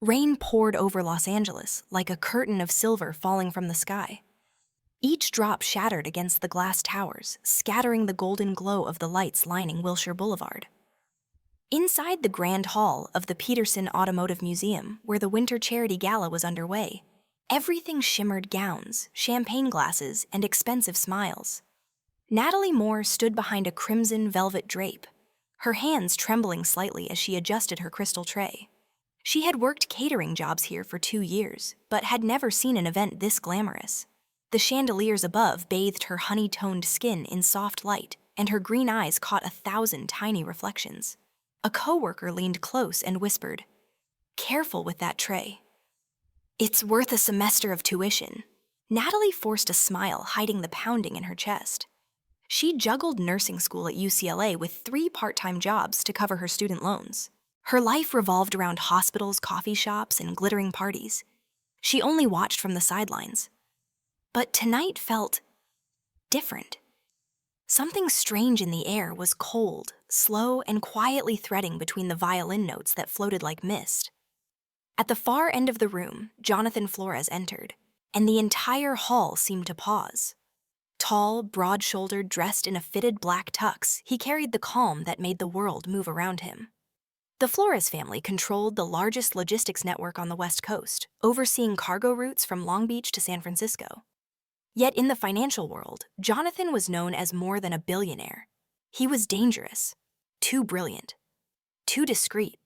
Rain poured over Los Angeles like a curtain of silver falling from the sky. Each drop shattered against the glass towers, scattering the golden glow of the lights lining Wilshire Boulevard. Inside the Grand Hall of the Peterson Automotive Museum, where the Winter Charity Gala was underway, everything shimmered: gowns, champagne glasses, and expensive smiles. Natalie Moore stood behind a crimson velvet drape, her hands trembling slightly as she adjusted her crystal tray. She had worked catering jobs here for 2 years, but had never seen an event this glamorous. The chandeliers above bathed her honey-toned skin in soft light, and her green eyes caught 1,000 tiny reflections. A coworker leaned close and whispered, "Careful with that tray. It's worth a semester of tuition." Natalie forced a smile, hiding the pounding in her chest. She juggled nursing school at UCLA with 3 part-time jobs to cover her student loans. Her life revolved around hospitals, coffee shops, and glittering parties. She only watched from the sidelines. But tonight felt different. Something strange in the air was cold, slow, and quietly threading between the violin notes that floated like mist. At the far end of the room, Johnathan Flores entered, and the entire hall seemed to pause. Tall, broad-shouldered, dressed in a fitted black tux, he carried the calm that made the world move around him. The Flores family controlled the largest logistics network on the West Coast, overseeing cargo routes from Long Beach to San Francisco. Yet in the financial world, Johnathan was known as more than a billionaire. He was dangerous, too brilliant, too discreet,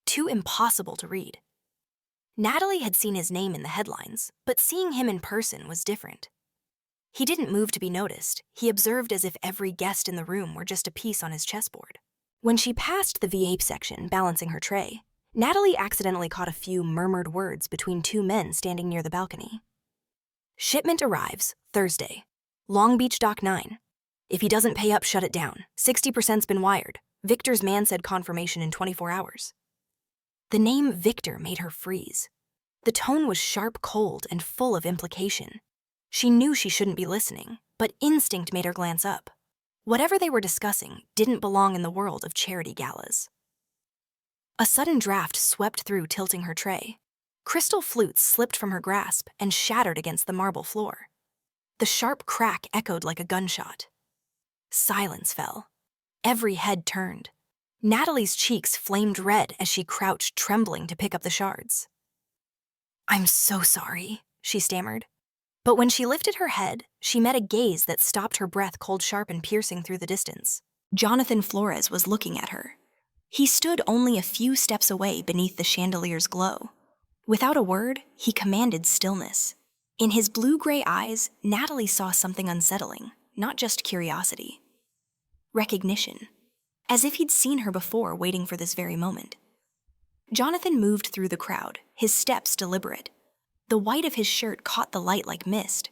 too impossible to read. Natalie had seen his name in the headlines, but seeing him in person was different. He didn't move to be noticed. He observed as if every guest in the room were just a piece on his chessboard. When she passed the V8 section, balancing her tray, Natalie accidentally caught a few murmured words between 2 men standing near the balcony. "Shipment arrives Thursday. Long Beach Dock 9. If he doesn't pay up, shut it down. 60%'s been wired. Victor's man said confirmation in 24 hours. The name Victor made her freeze. The tone was sharp, cold, and full of implication. She knew she shouldn't be listening, but instinct made her glance up. Whatever they were discussing didn't belong in the world of charity galas. A sudden draft swept through, tilting her tray. Crystal flutes slipped from her grasp and shattered against the marble floor. The sharp crack echoed like a gunshot. Silence fell. Every head turned. Natalie's cheeks flamed red as she crouched, trembling to pick up the shards. "I'm so sorry," she stammered. But when she lifted her head, she met a gaze that stopped her breath cold, sharp, and piercing through the distance. Johnathan Flores was looking at her. He stood only a few steps away beneath the chandelier's glow. Without a word, he commanded stillness. In his blue-gray eyes, Natalie saw something unsettling, not just curiosity. Recognition. As if he'd seen her before, waiting for this very moment. Johnathan moved through the crowd, his steps deliberate. The white of his shirt caught the light like mist.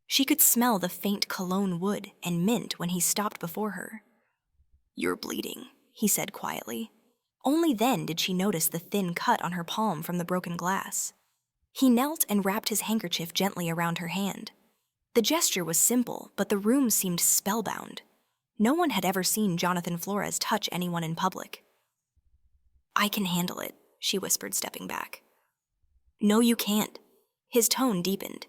She could smell the faint cologne wood and mint when he stopped before her. "You're bleeding," he said quietly. Only then did she notice the thin cut on her palm from the broken glass. He knelt and wrapped his handkerchief gently around her hand. The gesture was simple, but the room seemed spellbound. No one had ever seen Johnathan Flores touch anyone in public. "I can handle it," she whispered, stepping back. "No, you can't." His tone deepened.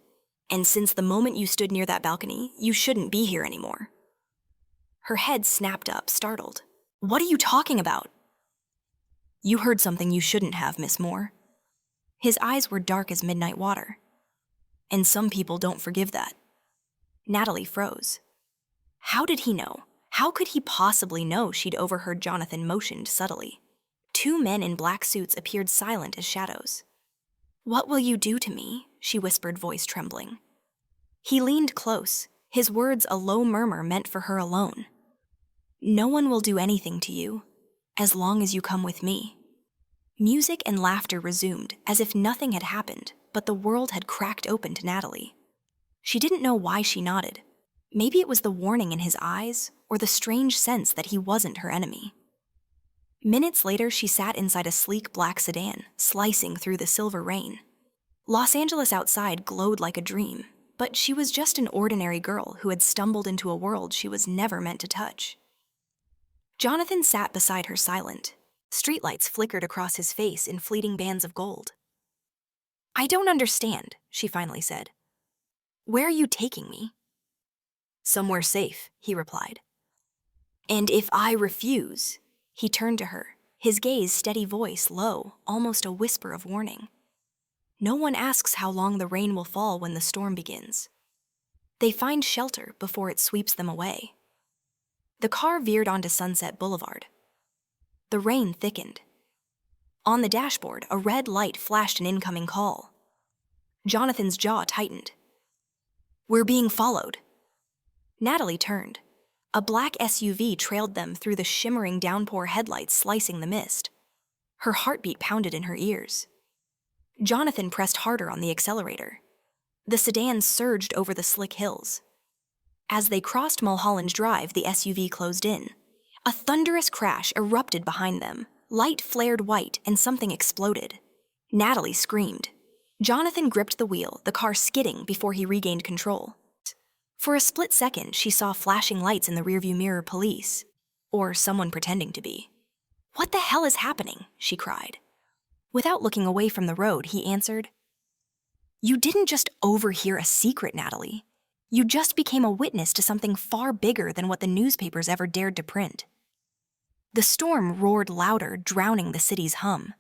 "And since the moment you stood near that balcony, you shouldn't be here anymore." Her head snapped up, startled. "What are you talking about?" "You heard something you shouldn't have, Miss Moore." His eyes were dark as midnight water. "And some people don't forgive that." Natalie froze. How did he know? How could he possibly know she'd overheard Johnathan motioned subtly? 2 men in black suits appeared silent as shadows. "What will you do to me?" she whispered, voice trembling. He leaned close, his words a low murmur meant for her alone. "No one will do anything to you, as long as you come with me." Music and laughter resumed, as if nothing had happened, but the world had cracked open to Natalie. She didn't know why she nodded. Maybe it was the warning in his eyes, or the strange sense that he wasn't her enemy. Minutes later, she sat inside a sleek black sedan, slicing through the silver rain. Los Angeles outside glowed like a dream, but she was just an ordinary girl who had stumbled into a world she was never meant to touch. Johnathan sat beside her silent, Streetlights flickered across his face in fleeting bands of gold. "I don't understand," she finally said. "Where are you taking me?" "Somewhere safe," he replied. "And if I refuse?" He turned to her, his gaze steady, voice low, almost a whisper of warning. "No one asks how long the rain will fall when the storm begins. They find shelter before it sweeps them away." The car veered onto Sunset Boulevard. The rain thickened. On the dashboard, a red light flashed an incoming call. Jonathan's jaw tightened. "We're being followed." Natalie turned. A black SUV trailed them through the shimmering downpour headlights slicing the mist. Her heartbeat pounded in her ears. Johnathan pressed harder on the accelerator. The sedan surged over the slick hills. As they crossed Mulholland Drive, the SUV closed in. A thunderous crash erupted behind them. Light flared white and something exploded. Natalie screamed. Johnathan gripped the wheel, the car skidding before he regained control. For a split second, she saw flashing lights in the rearview mirror. Police. Or someone pretending to be. "What the hell is happening?" she cried. Without looking away from the road, he answered, "You didn't just overhear a secret, Natalie. You just became a witness to something far bigger than what the newspapers ever dared to print." The storm roared louder, drowning the city's hum.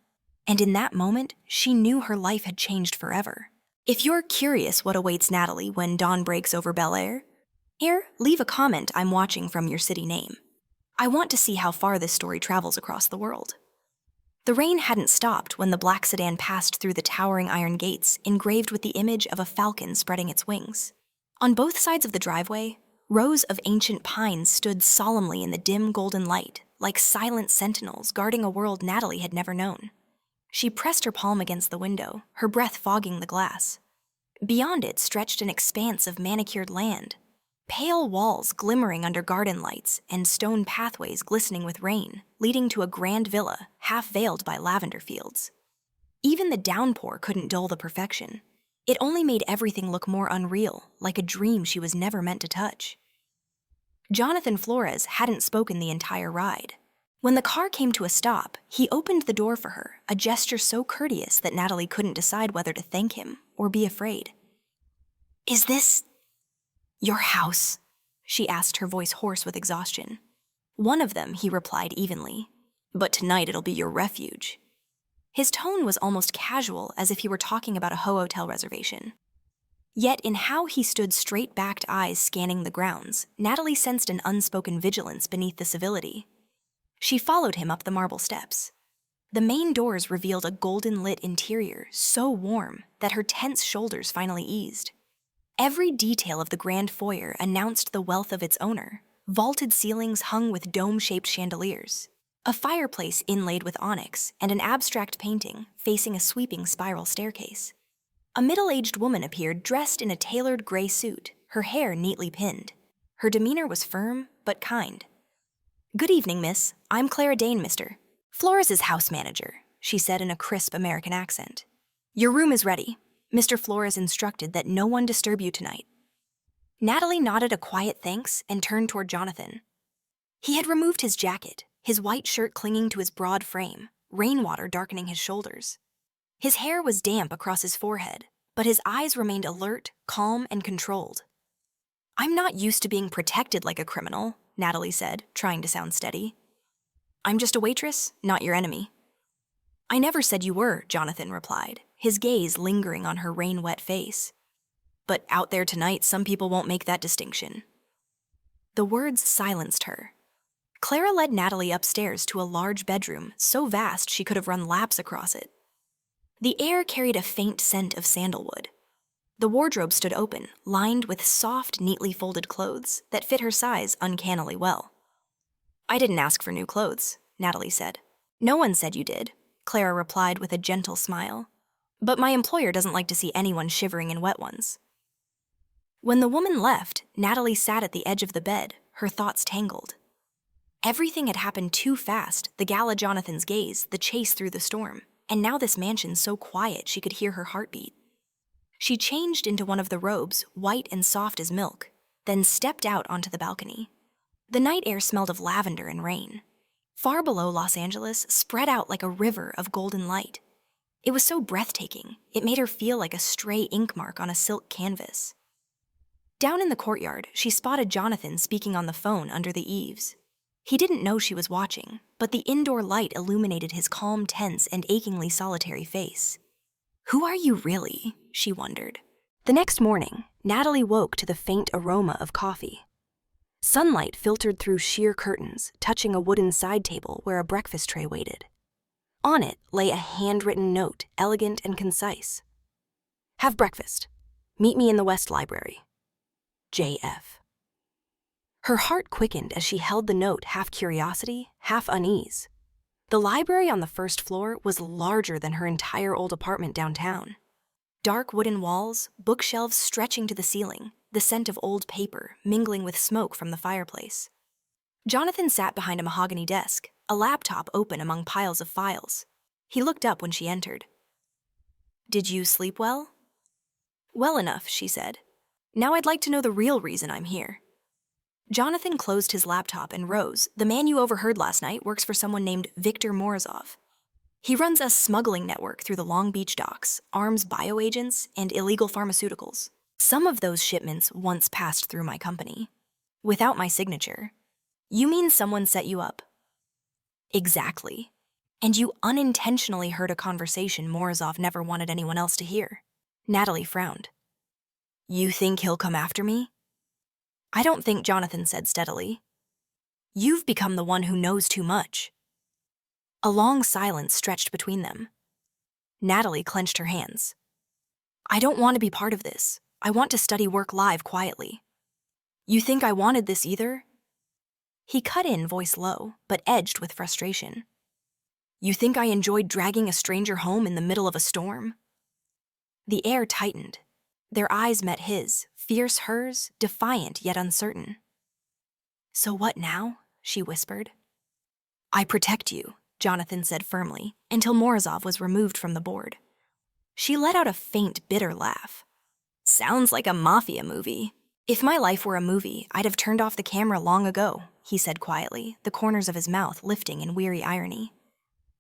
And in that moment, she knew her life had changed forever. If you're curious what awaits Natalie when dawn breaks over Bel Air, here, leave a comment "I'm watching from your city name." I want to see how far this story travels across the world. The rain hadn't stopped when the black sedan passed through the towering iron gates engraved with the image of a falcon spreading its wings. On both sides of the driveway, rows of ancient pines stood solemnly in the dim golden light, like silent sentinels guarding a world Natalie had never known. She pressed her palm against the window, her breath fogging the glass. Beyond it stretched an expanse of manicured land, pale walls glimmering under garden lights and stone pathways glistening with rain, leading to a grand villa half veiled by lavender fields. Even the downpour couldn't dull the perfection. It only made everything look more unreal, like a dream she was never meant to touch. Johnathan Flores hadn't spoken the entire ride. When the car came to a stop, he opened the door for her, a gesture so courteous that Natalie couldn't decide whether to thank him or be afraid. "Is this your house?" she asked, her voice hoarse with exhaustion. "One of them," he replied evenly. "But tonight it'll be your refuge." His tone was almost casual, as if he were talking about a hotel reservation. Yet in how he stood, straight-backed eyes scanning the grounds, Natalie sensed an unspoken vigilance beneath the civility. She followed him up the marble steps. The main doors revealed a golden-lit interior so warm that her tense shoulders finally eased. Every detail of the grand foyer announced the wealth of its owner. Vaulted ceilings hung with dome-shaped chandeliers, a fireplace inlaid with onyx, and an abstract painting facing a sweeping spiral staircase. A middle-aged woman appeared dressed in a tailored gray suit, her hair neatly pinned. Her demeanor was firm but kind. "Good evening, miss. I'm Clara Dane, Mr. Flores' house manager," she said in a crisp American accent. "Your room is ready. Mr. Flores instructed that no one disturb you tonight." Natalie nodded a quiet thanks and turned toward Johnathan. He had removed his jacket, his white shirt clinging to his broad frame, rainwater darkening his shoulders. His hair was damp across his forehead, but his eyes remained alert, calm, and controlled. "I'm not used to being protected like a criminal," Natalie said, trying to sound steady. "I'm just a waitress, not your enemy." "I never said you were," Johnathan replied, his gaze lingering on her rain-wet face. "But out there tonight, some people won't make that distinction." The words silenced her. Clara led Natalie upstairs to a large bedroom, so vast she could have run laps across it. The air carried a faint scent of sandalwood. The wardrobe stood open, lined with soft, neatly folded clothes that fit her size uncannily well. "I didn't ask for new clothes," Natalie said. "No one said you did," Clara replied with a gentle smile. "But my employer doesn't like to see anyone shivering in wet ones." When the woman left, Natalie sat at the edge of the bed, her thoughts tangled. Everything had happened too fast, the Gala Johnathan's gaze, the chase through the storm, and now this mansion so quiet she could hear her heartbeat. She changed into one of the robes, white and soft as milk, then stepped out onto the balcony. The night air smelled of lavender and rain. Far below Los Angeles spread out like a river of golden light. It was so breathtaking, it made her feel like a stray ink mark on a silk canvas. Down in the courtyard, she spotted Johnathan speaking on the phone under the eaves. He didn't know she was watching, but the indoor light illuminated his calm, tense, and achingly solitary face. Who are you really? She wondered. The next morning, Natalie woke to the faint aroma of coffee. Sunlight filtered through sheer curtains, touching a wooden side table where a breakfast tray waited. On it lay a handwritten note, elegant and concise. Have breakfast. Meet me in the West Library. J.F. Her heart quickened as she held the note, half curiosity, half unease. The library on the first floor was larger than her entire old apartment downtown. Dark wooden walls, bookshelves stretching to the ceiling, the scent of old paper mingling with smoke from the fireplace. Johnathan sat behind a mahogany desk, a laptop open among piles of files. He looked up when she entered. Did you sleep well? Well enough, she said. Now I'd like to know the real reason I'm here. Johnathan closed his laptop and rose. The man you overheard last night works for someone named Viktor Morozov. He runs a smuggling network through the Long Beach docks, arms bioagents, and illegal pharmaceuticals. Some of those shipments once passed through my company. Without my signature. You mean someone set you up? Exactly. And you unintentionally heard a conversation Morozov never wanted anyone else to hear. Natalie frowned. You think he'll come after me? I don't think, Johnathan said steadily. You've become the one who knows too much. A long silence stretched between them. Natalie clenched her hands. I don't want to be part of this. I want to study work live quietly. You think I wanted this either? He cut in, voice low, but edged with frustration. You think I enjoyed dragging a stranger home in the middle of a storm? The air tightened. Their eyes met his, fierce hers, defiant yet uncertain. So what now? She whispered. I protect you, Johnathan said firmly, until Morozov was removed from the board. She let out a faint, bitter laugh. Sounds like a mafia movie. If my life were a movie, I'd have turned off the camera long ago, he said quietly, the corners of his mouth lifting in weary irony.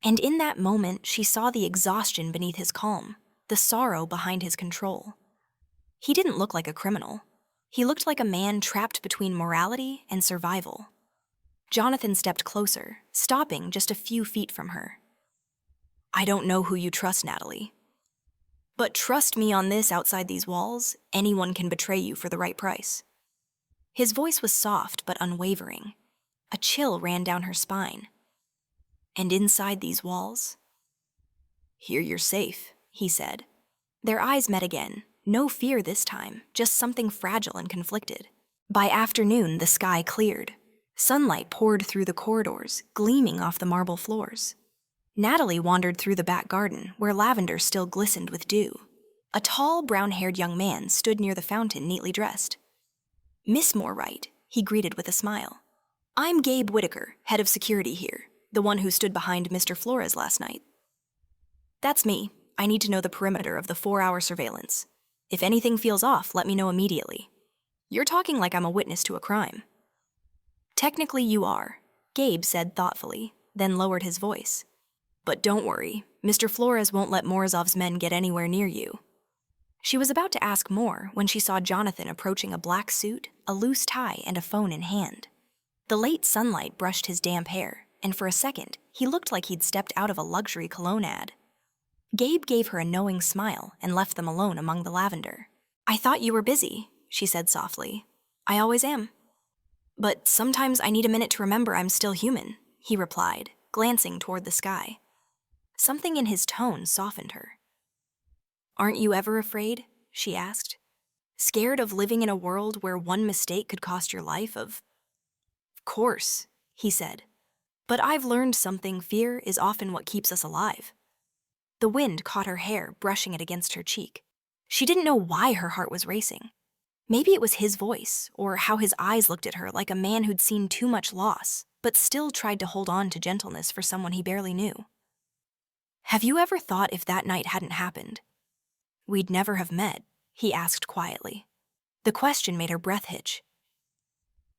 And in that moment, she saw the exhaustion beneath his calm, the sorrow behind his control. He didn't look like a criminal. He looked like a man trapped between morality and survival. Johnathan stepped closer, stopping just a few feet from her. I don't know who you trust, Natalie. But trust me on this, outside these walls, anyone can betray you for the right price. His voice was soft but unwavering. A chill ran down her spine. And inside these walls? Here you're safe, he said. Their eyes met again. No fear this time, just something fragile and conflicted. By afternoon, the sky cleared. Sunlight poured through the corridors, gleaming off the marble floors. Natalie wandered through the back garden, where lavender still glistened with dew. A tall, brown-haired young man stood near the fountain, neatly dressed. Miss Morright, he greeted with a smile. I'm Gabe Whitaker, head of security here, the one who stood behind Mr. Flores last night. That's me. I need to know the perimeter of the 4-hour surveillance. If anything feels off, let me know immediately. You're talking like I'm a witness to a crime. Technically you are, Gabe said thoughtfully, then lowered his voice. But don't worry, Mr. Flores won't let Morozov's men get anywhere near you. She was about to ask more when she saw Johnathan approaching a black suit, a loose tie, and a phone in hand. The late sunlight brushed his damp hair, and for a second, he looked like he'd stepped out of a luxury cologne ad. Gabe gave her a knowing smile and left them alone among the lavender. I thought you were busy, she said softly. I always am. But sometimes I need a minute to remember I'm still human, he replied, glancing toward the sky. Something in his tone softened her. Aren't you ever afraid? She asked. Scared of living in a world where one mistake could cost your life? Of course, he said. But I've learned something. Fear is often what keeps us alive. The wind caught her hair, brushing it against her cheek. She didn't know why her heart was racing. Maybe it was his voice, or how his eyes looked at her like a man who'd seen too much loss, but still tried to hold on to gentleness for someone he barely knew. Have you ever thought if that night hadn't happened, we'd never have met? He asked quietly. The question made her breath hitch.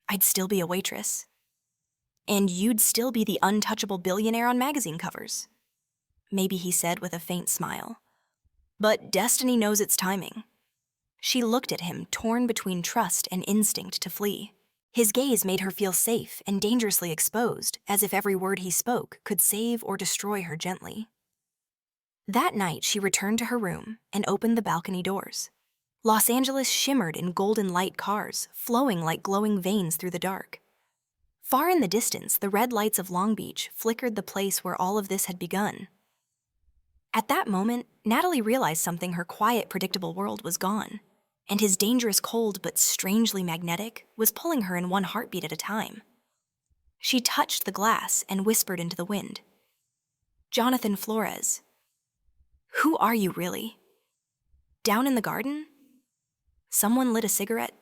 I'd still be a waitress. And you'd still be the untouchable billionaire on magazine covers. Maybe he said with a faint smile. But destiny knows its timing. She looked at him, torn between trust and instinct to flee. His gaze made her feel safe and dangerously exposed, as if every word he spoke could save or destroy her gently. That night, she returned to her room and opened the balcony doors. Los Angeles shimmered in golden light cars, flowing like glowing veins through the dark. Far in the distance, the red lights of Long Beach flickered the place where all of this had begun. At that moment, Natalie realized something. Her quiet, predictable world was gone, and his dangerous cold but strangely magnetic was pulling her in one heartbeat at a time. She touched the glass and whispered into the wind. "Johnathan Flores. Who are you really? Down in the garden?" Someone lit a cigarette.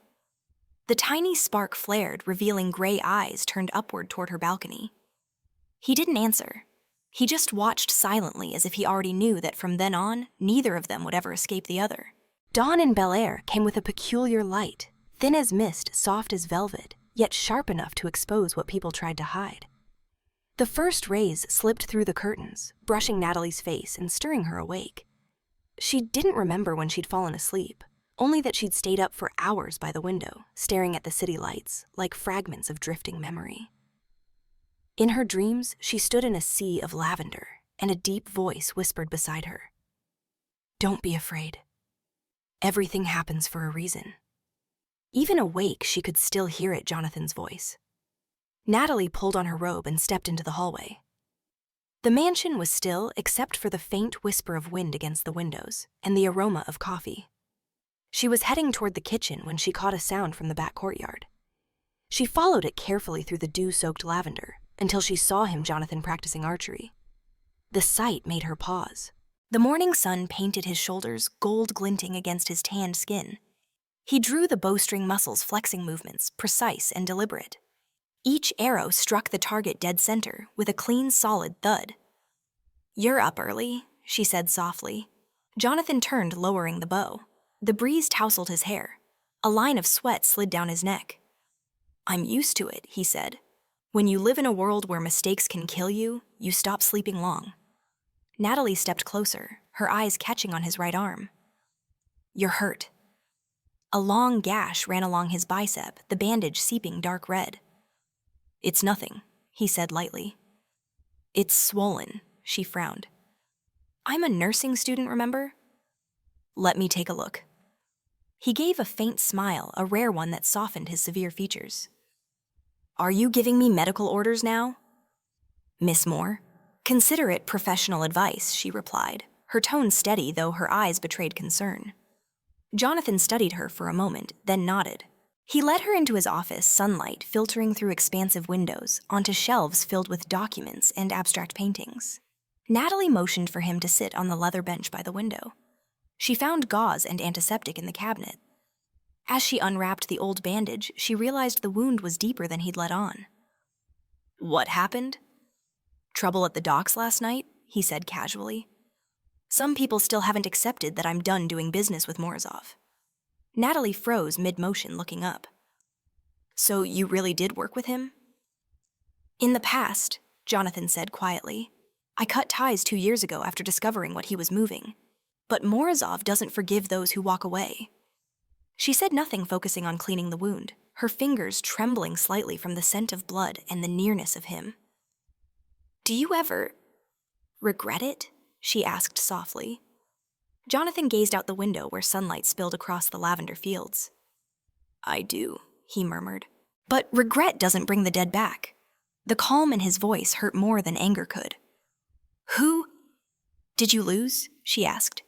The tiny spark flared, revealing gray eyes turned upward toward her balcony. He didn't answer. He just watched silently, as if he already knew that from then on, neither of them would ever escape the other. Dawn in Bel Air came with a peculiar light, thin as mist, soft as velvet, yet sharp enough to expose what people tried to hide. The first rays slipped through the curtains, brushing Natalie's face and stirring her awake. She didn't remember when she'd fallen asleep, only that she'd stayed up for hours by the window, staring at the city lights, like fragments of drifting memory. In her dreams, she stood in a sea of lavender, and a deep voice whispered beside her, "Don't be afraid. Everything happens for a reason." Even awake, she could still hear it, Jonathan's voice. Natalie pulled on her robe and stepped into the hallway. The mansion was still, except for the faint whisper of wind against the windows and the aroma of coffee. She was heading toward the kitchen when she caught a sound from the back courtyard. She followed it carefully through the dew-soaked lavender until she saw him, Johnathan, practicing archery. The sight made her pause. The morning sun painted his shoulders gold glinting against his tanned skin. He drew the bowstring muscles flexing movements, precise and deliberate. Each arrow struck the target dead center with a clean, solid thud. "You're up early," she said softly. Johnathan turned, lowering the bow. The breeze tousled his hair. A line of sweat slid down his neck. "I'm used to it," he said. "When you live in a world where mistakes can kill you, you stop sleeping long." Natalie stepped closer, her eyes catching on his right arm. "You're hurt." A long gash ran along his bicep, the bandage seeping dark red. "It's nothing," he said lightly. "It's swollen," she frowned. "I'm a nursing student, remember?" "Let me take a look." He gave a faint smile, a rare one that softened his severe features. "Are you giving me medical orders now?" "Miss Moore, consider it professional advice," she replied, her tone steady, though her eyes betrayed concern. Johnathan studied her for a moment, then nodded. He led her into his office, sunlight filtering through expansive windows, onto shelves filled with documents and abstract paintings. Natalie motioned for him to sit on the leather bench by the window. She found gauze and antiseptic in the cabinet. As she unwrapped the old bandage, she realized the wound was deeper than he'd let on. "What happened?" "Trouble at the docks last night," he said casually. "Some people still haven't accepted that I'm done doing business with Morozov." Natalie froze mid-motion, looking up. "So you really did work with him?" "In the past," Johnathan said quietly. "I cut ties 2 years ago after discovering what he was moving. But Morozov doesn't forgive those who walk away." She said nothing, focusing on cleaning the wound, her fingers trembling slightly from the scent of blood and the nearness of him. "Do you ever regret it?" she asked softly. Johnathan gazed out the window where sunlight spilled across the lavender fields. "I do," he murmured. "But regret doesn't bring the dead back." The calm in his voice hurt more than anger could. "Who did you lose?" she asked.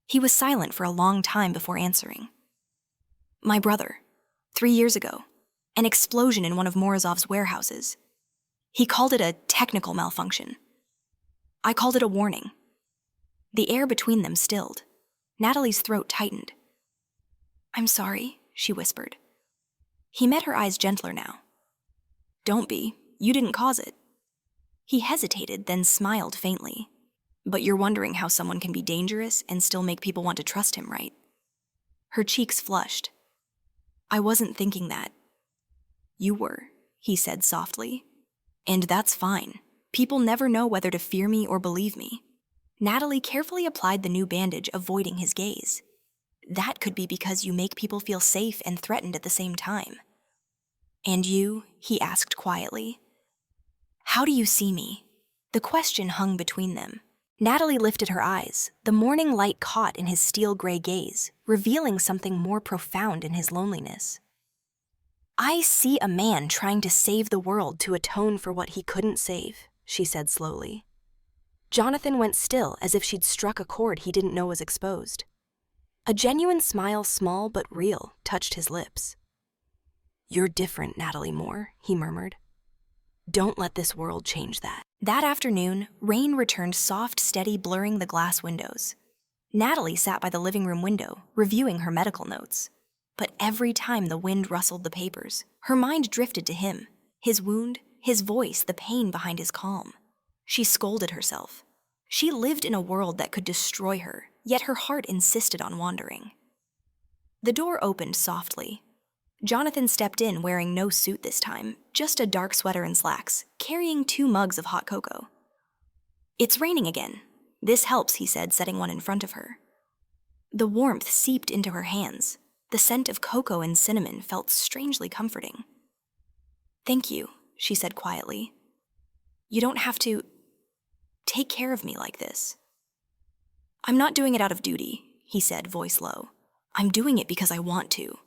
He was silent for a long time before answering. "My brother. 3 years ago. An explosion in one of Morozov's warehouses. He called it a technical malfunction. I called it a warning." The air between them stilled. Natalie's throat tightened. "I'm sorry," she whispered. He met her eyes gentler now. "Don't be. You didn't cause it." He hesitated, then smiled faintly. "But you're wondering how someone can be dangerous and still make people want to trust him, right?" Her cheeks flushed. "I wasn't thinking that." "You were," he said softly. And that's fine. People never know whether to fear me or believe me. Natalie carefully applied the new bandage, avoiding his gaze. That could be because you make people feel safe and threatened at the same time. And you? He asked quietly. How do you see me? The question hung between them. Natalie lifted her eyes, the morning light caught in his steel-gray gaze, revealing something more profound in his loneliness. I see a man trying to save the world to atone for what he couldn't save, she said slowly. Johnathan went still, as if she'd struck a chord he didn't know was exposed. A genuine smile, small but real, touched his lips. You're different, Natalie Moore, he murmured. Don't let this world change that. That afternoon, rain returned, soft, steady, blurring the glass windows. Natalie sat by the living room window, reviewing her medical notes. But every time the wind rustled the papers, her mind drifted to him, his wound, his voice, the pain behind his calm. She scolded herself. She lived in a world that could destroy her, yet her heart insisted on wandering. The door opened softly. Johnathan stepped in wearing no suit this time, just a dark sweater and slacks, carrying 2 mugs of hot cocoa. It's raining again. This helps, he said, setting one in front of her. The warmth seeped into her hands. The scent of cocoa and cinnamon felt strangely comforting. Thank you, she said quietly. You don't have to take care of me like this. I'm not doing it out of duty, he said, voice low. I'm doing it because I want to.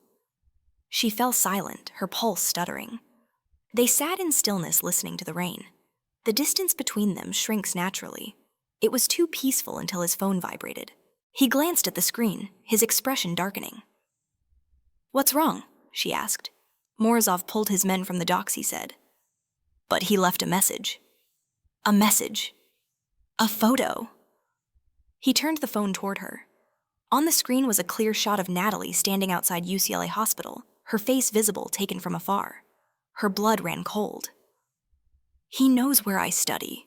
She fell silent, her pulse stuttering. They sat in stillness, listening to the rain. The distance between them shrinks naturally. It was too peaceful until his phone vibrated. He glanced at the screen, his expression darkening. What's wrong? She asked. Morozov pulled his men from the docks, he said. But he left a message. A message. A photo. He turned the phone toward her. On the screen was a clear shot of Natalie standing outside UCLA Hospital, her face visible, taken from afar. Her blood ran cold. He knows where I study.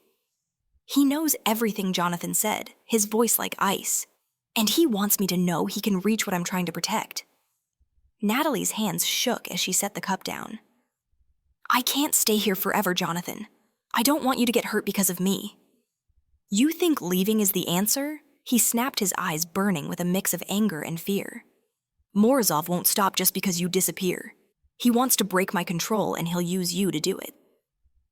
He knows everything Johnathan said, his voice like ice. And he wants me to know he can reach what I'm trying to protect. Natalie's hands shook as she set the cup down. I can't stay here forever, Johnathan. I don't want you to get hurt because of me. You think leaving is the answer? He snapped, his eyes burning with a mix of anger and fear. Morozov won't stop just because you disappear. He wants to break my control, and he'll use you to do it.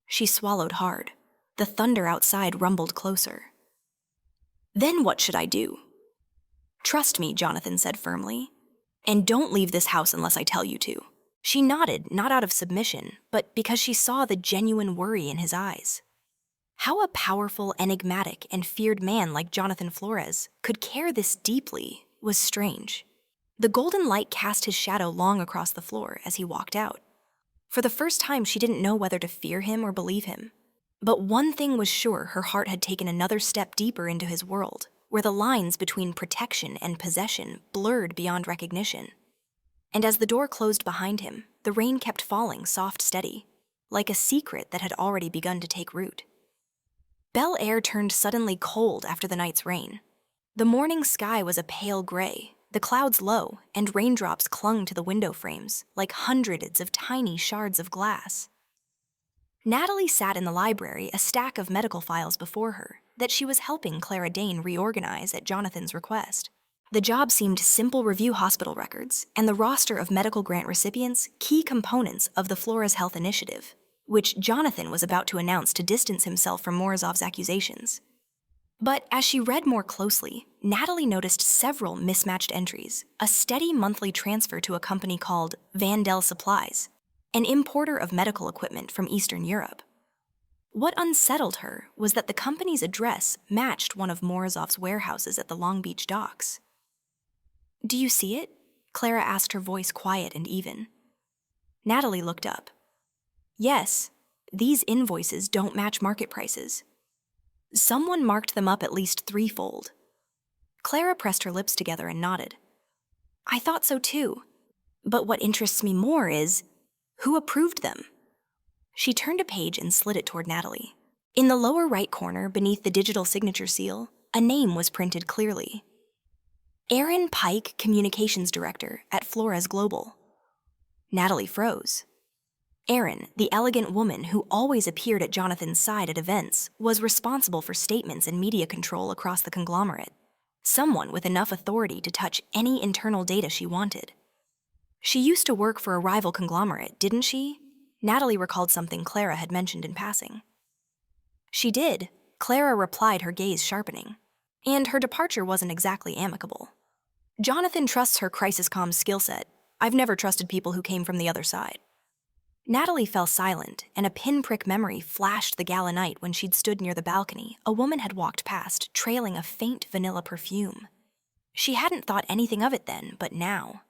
She swallowed hard. The thunder outside rumbled closer. Then what should I do? Trust me, Johnathan said firmly. And don't leave this house unless I tell you to. She nodded, not out of submission, but because she saw the genuine worry in his eyes. How a powerful, enigmatic, and feared man like Johnathan Flores could care this deeply was strange. The golden light cast his shadow long across the floor as he walked out. For the first time, she didn't know whether to fear him or believe him. But one thing was sure, her heart had taken another step deeper into his world, where the lines between protection and possession blurred beyond recognition. And as the door closed behind him, the rain kept falling, soft, steady, like a secret that had already begun to take root. Bel Air turned suddenly cold after the night's rain. The morning sky was a pale gray, the clouds low, and raindrops clung to the window frames like hundreds of tiny shards of glass. Natalie sat in the library, a stack of medical files before her that she was helping Clara Dane reorganize at Jonathan's request. The job seemed simple: review hospital records and the roster of medical grant recipients, key components of the Flores Health Initiative, which Johnathan was about to announce to distance himself from Morozov's accusations. But as she read more closely, Natalie noticed several mismatched entries, a steady monthly transfer to a company called Vandel Supplies, an importer of medical equipment from Eastern Europe. What unsettled her was that the company's address matched one of Morozov's warehouses at the Long Beach docks. Do you see it? Clara asked, her voice quiet and even. Natalie looked up. Yes, these invoices don't match market prices. Someone marked them up at least threefold. Clara pressed her lips together and nodded. I thought so too. But what interests me more is, who approved them? She turned a page and slid it toward Natalie. In the lower right corner, beneath the digital signature seal, a name was printed clearly. Aaron Pike, Communications Director at Flores Global. Natalie froze. Erin, the elegant woman who always appeared at Johnathan's side at events, was responsible for statements and media control across the conglomerate. Someone with enough authority to touch any internal data she wanted. She used to work for a rival conglomerate, didn't she? Natalie recalled something Clara had mentioned in passing. She did, Clara replied, her gaze sharpening. And her departure wasn't exactly amicable. Johnathan trusts her crisis comm skill set. I've never trusted people who came from the other side. Natalie fell silent, and a pinprick memory flashed the gala night when she'd stood near the balcony. A woman had walked past, trailing a faint vanilla perfume. She hadn't thought anything of it then, but now.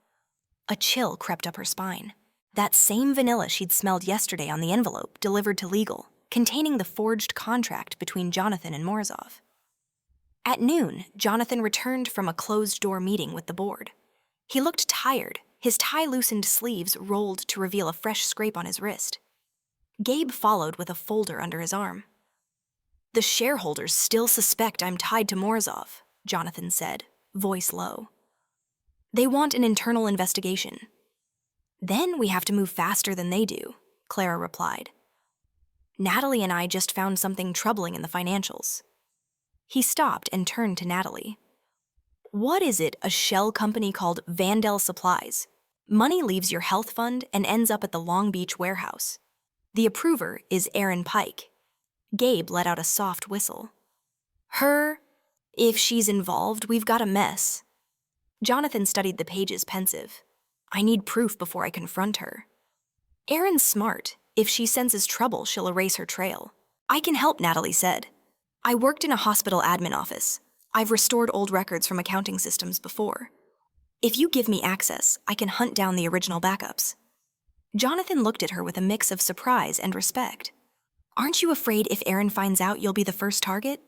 A chill crept up her spine. That same vanilla she'd smelled yesterday on the envelope delivered to legal, containing the forged contract between Johnathan and Morozov. At noon, Johnathan returned from a closed-door meeting with the board. He looked tired, his tie-loosened sleeves rolled to reveal a fresh scrape on his wrist. Gabe followed with a folder under his arm. "The shareholders still suspect I'm tied to Morozov," Johnathan said, voice low. "They want an internal investigation." "Then we have to move faster than they do," Clara replied. "Natalie and I just found something troubling in the financials." He stopped and turned to Natalie. "What is it, a shell company called Vandel Supplies? Money leaves your health fund and ends up at the Long Beach warehouse. The approver is Erin Pike." Gabe let out a soft whistle. If she's involved, we've got a mess." Johnathan studied the pages, pensive. "I need proof before I confront her." "Erin's smart. If she senses trouble, she'll erase her trail." "I can help," Natalie said. "I worked in a hospital admin office. I've restored old records from accounting systems before. If you give me access, I can hunt down the original backups." Johnathan looked at her with a mix of surprise and respect. "Aren't you afraid if Erin finds out you'll be the first target?"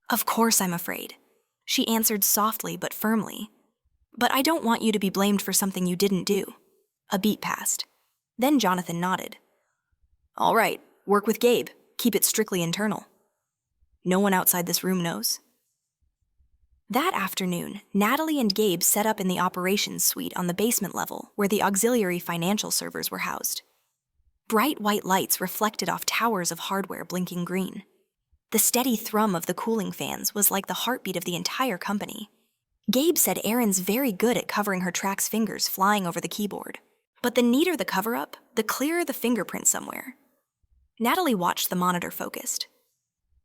"Of course I'm afraid," she answered softly but firmly. "But I don't want you to be blamed for something you didn't do." A beat passed. Then Johnathan nodded. "All right, work with Gabe. Keep it strictly internal. No one outside this room knows." That afternoon, Natalie and Gabe set up in the operations suite on the basement level where the auxiliary financial servers were housed. Bright white lights reflected off towers of hardware blinking green. The steady thrum of the cooling fans was like the heartbeat of the entire company. Gabe said Erin's very good at covering her track's fingers flying over the keyboard. But the neater the cover-up, the clearer the fingerprint somewhere. Natalie watched the monitor focused.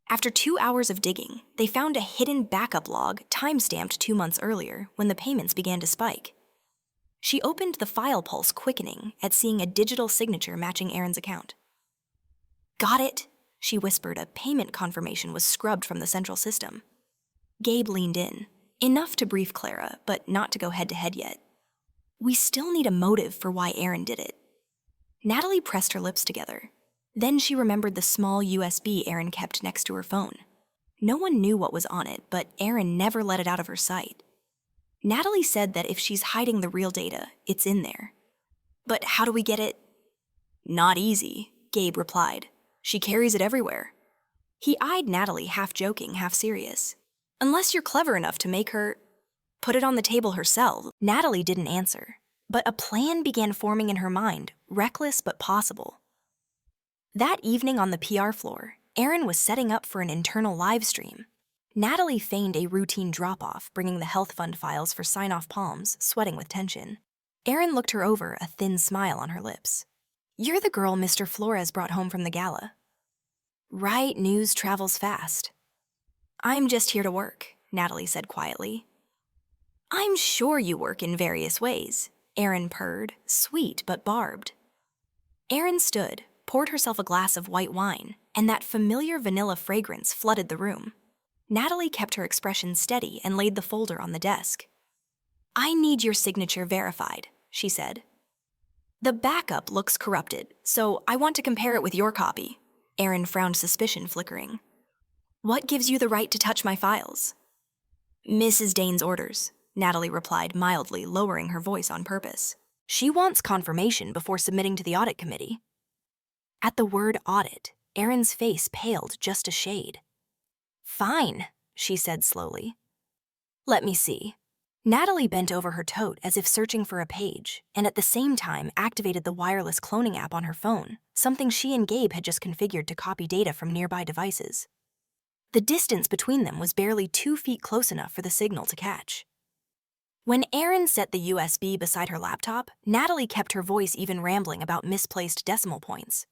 After 2 hours of digging, they found a hidden backup log time-stamped 2 months earlier when the payments began to spike. She opened the file pulse, quickening at seeing a digital signature matching Erin's account. "Got it," she whispered. A payment confirmation was scrubbed from the central system. Gabe leaned in, enough to brief Clara, but not to go head-to-head yet. "We still need a motive for why Erin did it." Natalie pressed her lips together. Then she remembered the small USB Erin kept next to her phone. No one knew what was on it, but Erin never let it out of her sight. Natalie said that if she's hiding the real data, it's in there. "But how do we get it?" "Not easy," Gabe replied. "She carries it everywhere." He eyed Natalie, half joking, half serious. "Unless you're clever enough to make her put it on the table herself." Natalie didn't answer, but a plan began forming in her mind, reckless but possible. That evening on the PR floor, Erin was setting up for an internal live stream. Natalie feigned a routine drop-off, bringing the health fund files for sign-off palms, sweating with tension. Erin looked her over, a thin smile on her lips. "You're the girl Mr. Flores brought home from the gala." "Right, news travels fast." "I'm just here to work," Natalie said quietly. "I'm sure you work in various ways," Erin purred, sweet but barbed. Erin stood, poured herself a glass of white wine, and that familiar vanilla fragrance flooded the room. Natalie kept her expression steady and laid the folder on the desk. "I need your signature verified," she said. "The backup looks corrupted, so I want to compare it with your copy." Erin frowned, suspicion flickering. "What gives you the right to touch my files?" "Mrs. Dane's orders," Natalie replied mildly, lowering her voice on purpose. "She wants confirmation before submitting to the audit committee." At the word audit, Erin's face paled just a shade. "Fine," she said slowly. "Let me see." Natalie bent over her tote as if searching for a page, and at the same time activated the wireless cloning app on her phone, something she and Gabe had just configured to copy data from nearby devices. The distance between them was barely 2 feet close enough for the signal to catch. When Erin set the USB beside her laptop, Natalie kept her voice even, rambling about misplaced decimal points.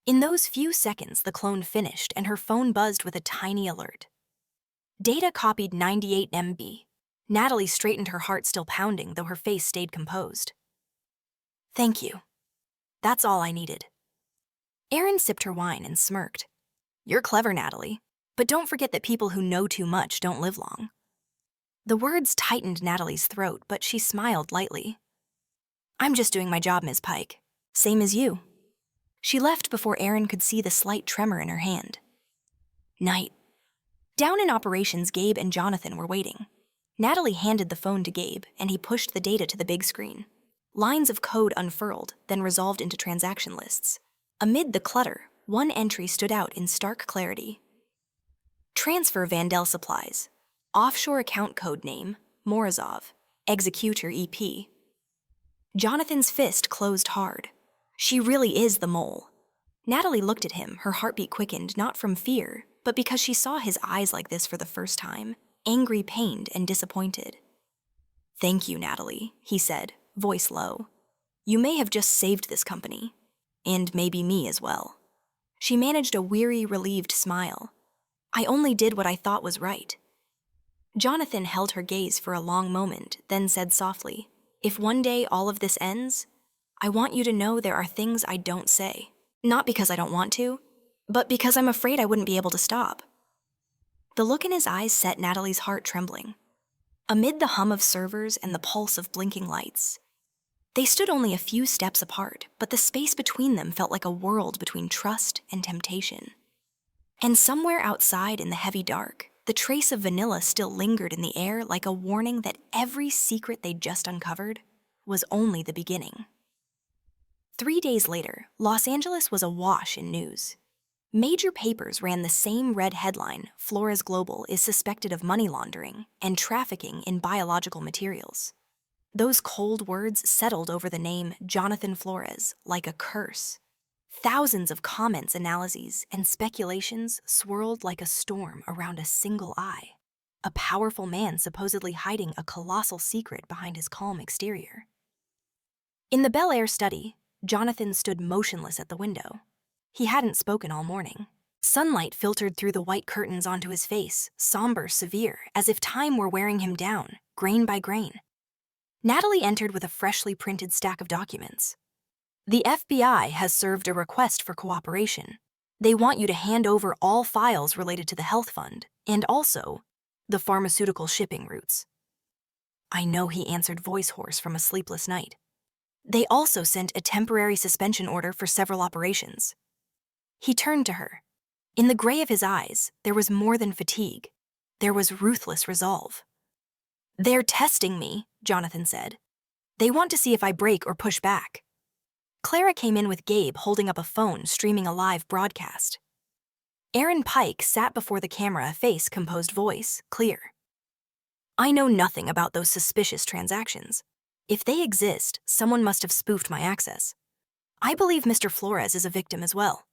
In those few seconds, the clone finished and her phone buzzed with a tiny alert. Data copied 98 MB. Natalie straightened, her heart still pounding, though her face stayed composed. "Thank you. That's all I needed." Erin sipped her wine and smirked. "You're clever, Natalie, but don't forget that people who know too much don't live long." The words tightened Natalie's throat, but she smiled lightly. "I'm just doing my job, Ms. Pike. Same as you." She left before Erin could see the slight tremor in her hand. Night. Down in operations, Gabe and Johnathan were waiting. Natalie handed the phone to Gabe, and he pushed the data to the big screen. Lines of code unfurled, then resolved into transaction lists. Amid the clutter, one entry stood out in stark clarity. Transfer Vandel Supplies. Offshore account code name, Morozov. Executor EP. Jonathan's fist closed hard. She really is the mole. Natalie looked at him, her heartbeat quickened, not from fear, but because she saw his eyes like this for the first time. Angry, pained, and disappointed. "Thank you, Natalie," he said, voice low. "You may have just saved this company. And maybe me as well." She managed a weary, relieved smile. "I only did what I thought was right." Johnathan held her gaze for a long moment, then said softly, "If one day all of this ends, I want you to know there are things I don't say. Not because I don't want to, but because I'm afraid I wouldn't be able to stop." The look in his eyes set Natalie's heart trembling. Amid the hum of servers and the pulse of blinking lights, they stood only a few steps apart, but the space between them felt like a world between trust and temptation. And somewhere outside in the heavy dark, the trace of vanilla still lingered in the air, like a warning that every secret they'd just uncovered was only the beginning. 3 days later, Los Angeles was awash in news. Major papers ran the same red headline: Flores Global is suspected of money laundering and trafficking in biological materials. Those cold words settled over the name Johnathan Flores like a curse. Thousands of comments, analyses, and speculations swirled like a storm around a single eye. A powerful man supposedly hiding a colossal secret behind his calm exterior. In the Bel Air study, Johnathan stood motionless at the window. He hadn't spoken all morning. Sunlight filtered through the white curtains onto his face, somber, severe, as if time were wearing him down, grain by grain. Natalie entered with a freshly printed stack of documents. "The FBI has served a request for cooperation. They want you to hand over all files related to the health fund, and also the pharmaceutical shipping routes." "I know," he answered, voice hoarse from a sleepless night. "They also sent a temporary suspension order for several operations." He turned to her. In the gray of his eyes, there was more than fatigue. There was ruthless resolve. "They're testing me," Johnathan said. "They want to see if I break or push back." Clara came in with Gabe holding up a phone streaming a live broadcast. Erin Pike sat before the camera, a face composed, voice clear. "I know nothing about those suspicious transactions. If they exist, someone must have spoofed my access. I believe Mr. Flores is a victim as well."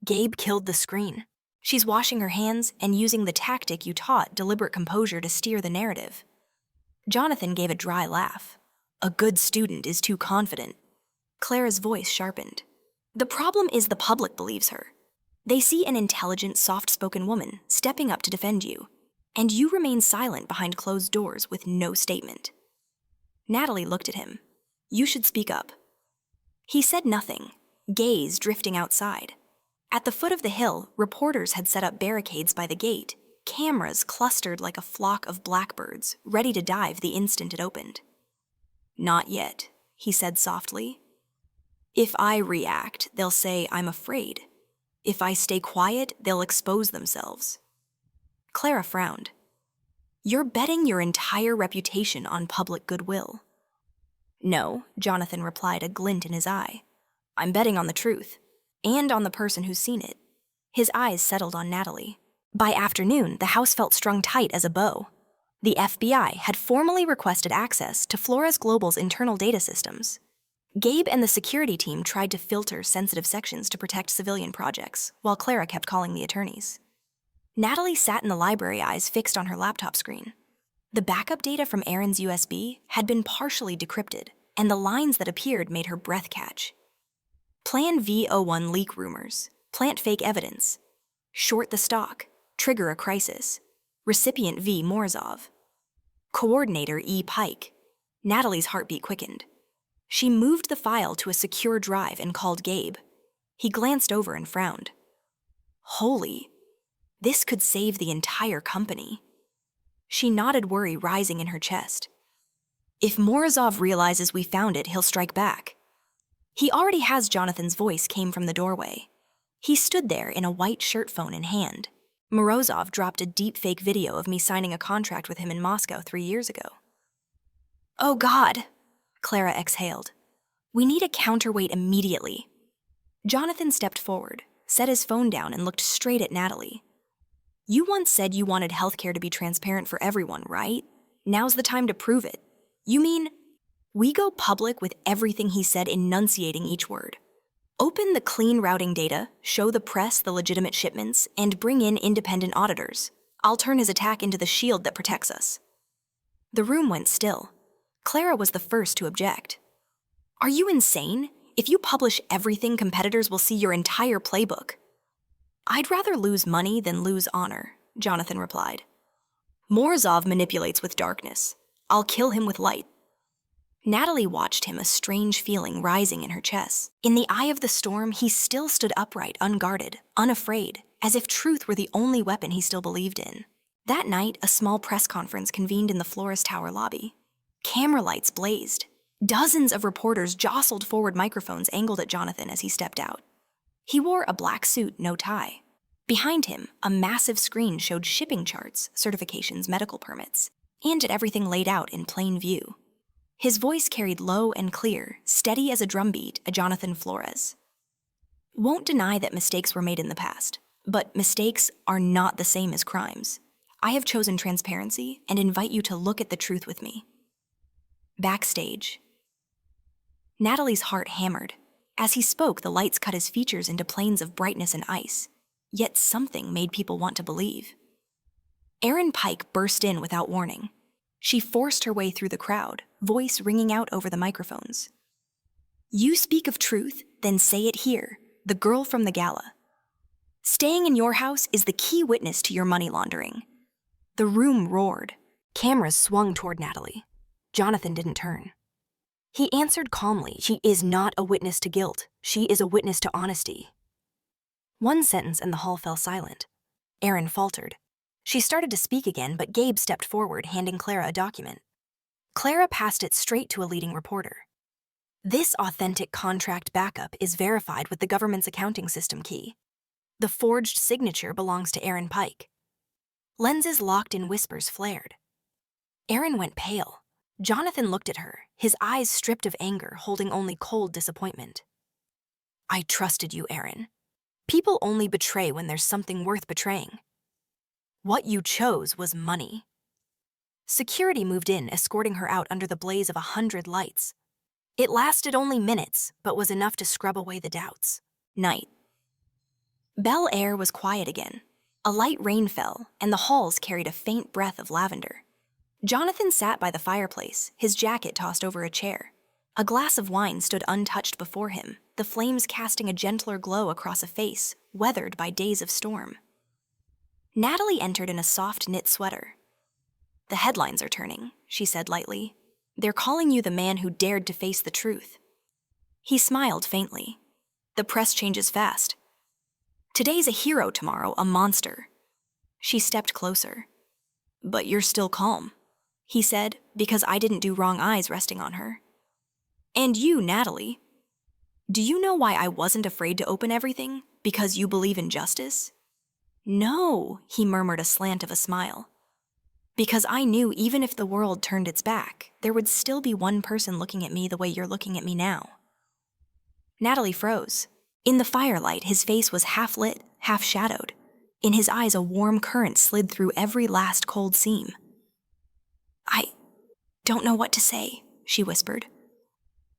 Gabe killed the screen. "She's washing her hands and using the tactic you taught, deliberate composure, to steer the narrative." Johnathan gave a dry laugh. "A good student is too confident." Clara's voice sharpened. "The problem is the public believes her. They see an intelligent, soft-spoken woman stepping up to defend you, and you remain silent behind closed doors with no statement." Natalie looked at him. "You should speak up." He said nothing, gaze drifting outside. At the foot of the hill, reporters had set up barricades by the gate, cameras clustered like a flock of blackbirds, ready to dive the instant it opened. "Not yet," he said softly. "If I react, they'll say I'm afraid. If I stay quiet, they'll expose themselves." Clara frowned. "You're betting your entire reputation on public goodwill." "No," Johnathan replied, a glint in his eye. "I'm betting on the truth. And on the person who's seen it." His eyes settled on Natalie. By afternoon, the house felt strung tight as a bow. The FBI had formally requested access to Flores Global's internal data systems. Gabe and the security team tried to filter sensitive sections to protect civilian projects, while Clara kept calling the attorneys. Natalie sat in the library, eyes fixed on her laptop screen. The backup data from Aaron's USB had been partially decrypted, and the lines that appeared made her breath catch. Plan V01 leak rumors, plant fake evidence, short the stock, trigger a crisis, recipient V. Morozov, coordinator E. Pike. Natalie's heartbeat quickened. She moved the file to a secure drive and called Gabe. He glanced over and frowned. Holy, this could save the entire company. She nodded, worry rising in her chest. If Morozov realizes we found it, he'll strike back. He already has. Johnathan's voice came from the doorway. He stood there in a white shirt, phone in hand. Morozov dropped a deep-fake video of me signing a contract with him in Moscow 3 years ago. Oh God, Clara exhaled. We need a counterweight immediately. Johnathan stepped forward, set his phone down, and looked straight at Natalie. You once said you wanted healthcare to be transparent for everyone, right? Now's the time to prove it. You mean we go public with everything he said, enunciating each word? Open the clean routing data, show the press the legitimate shipments, and bring in independent auditors. I'll turn his attack into the shield that protects us. The room went still. Clara was the first to object. Are you insane? If you publish everything, competitors will see your entire playbook. I'd rather lose money than lose honor, Johnathan replied. Morozov manipulates with darkness. I'll kill him with light. Natalie watched him, a strange feeling rising in her chest. In the eye of the storm, he still stood upright, unguarded, unafraid, as if truth were the only weapon he still believed in. That night, a small press conference convened in the Flores Tower lobby. Camera lights blazed. Dozens of reporters jostled forward, microphones angled at Johnathan as he stepped out. He wore a black suit, no tie. Behind him, a massive screen showed shipping charts, certifications, medical permits, and had everything laid out in plain view. His voice carried low and clear, steady as a drumbeat, a Johnathan Flores. Won't deny that mistakes were made in the past, but mistakes are not the same as crimes. I have chosen transparency and invite you to look at the truth with me. Backstage. Natalie's heart hammered. As he spoke, the lights cut his features into planes of brightness and ice. Yet something made people want to believe. Aaron Pike burst in without warning. She forced her way through the crowd, voice ringing out over the microphones. You speak of truth, then say it here, the girl from the Gala. Staying in your house is the key witness to your money laundering. The room roared. Cameras swung toward Natalie. Johnathan didn't turn. He answered calmly, she is not a witness to guilt. She is a witness to honesty. One sentence and the hall fell silent. Aaron faltered. She started to speak again, but Gabe stepped forward, handing Clara a document. Clara passed it straight to a leading reporter. This authentic contract backup is verified with the government's accounting system key. The forged signature belongs to Aaron Pike. Lenses locked in, whispers flared. Aaron went pale. Johnathan looked at her, his eyes stripped of anger, holding only cold disappointment. I trusted you, Aaron. People only betray when there's something worth betraying. What you chose was money. Security moved in, escorting her out under the blaze of 100 lights. It lasted only minutes, but was enough to scrub away the doubts. Night. Bel Air was quiet again. A light rain fell, and the halls carried a faint breath of lavender. Johnathan sat by the fireplace, his jacket tossed over a chair. A glass of wine stood untouched before him, the flames casting a gentler glow across a face weathered by days of storm. Natalie entered in a soft knit sweater. The headlines are turning, she said lightly. They're calling you the man who dared to face the truth. He smiled faintly. The press changes fast. Today's a hero, tomorrow a monster. She stepped closer. But you're still calm, he said, because I didn't do wrong, eyes resting on her. And you, Natalie. Do you know why I wasn't afraid to open everything? Because you believe in justice? No, he murmured, a slant of a smile. Because I knew even if the world turned its back, there would still be one person looking at me the way you're looking at me now. Natalie froze. In the firelight, his face was half lit, half shadowed. In his eyes, a warm current slid through every last cold seam. I don't know what to say, she whispered.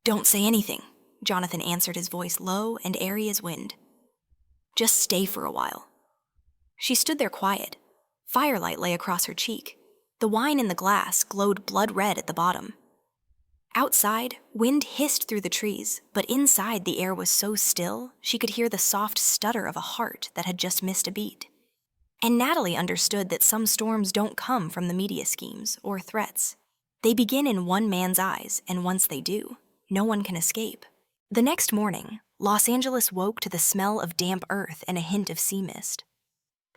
Don't say anything, Johnathan answered, his voice low and airy as wind. Just stay for a while. She stood there quiet. Firelight lay across her cheek. The wine in the glass glowed blood red at the bottom. Outside, wind hissed through the trees, but inside the air was so still she could hear the soft stutter of a heart that had just missed a beat. And Natalie understood that some storms don't come from the media schemes or threats. They begin in one man's eyes, and once they do, no one can escape. The next morning, Los Angeles woke to the smell of damp earth and a hint of sea mist.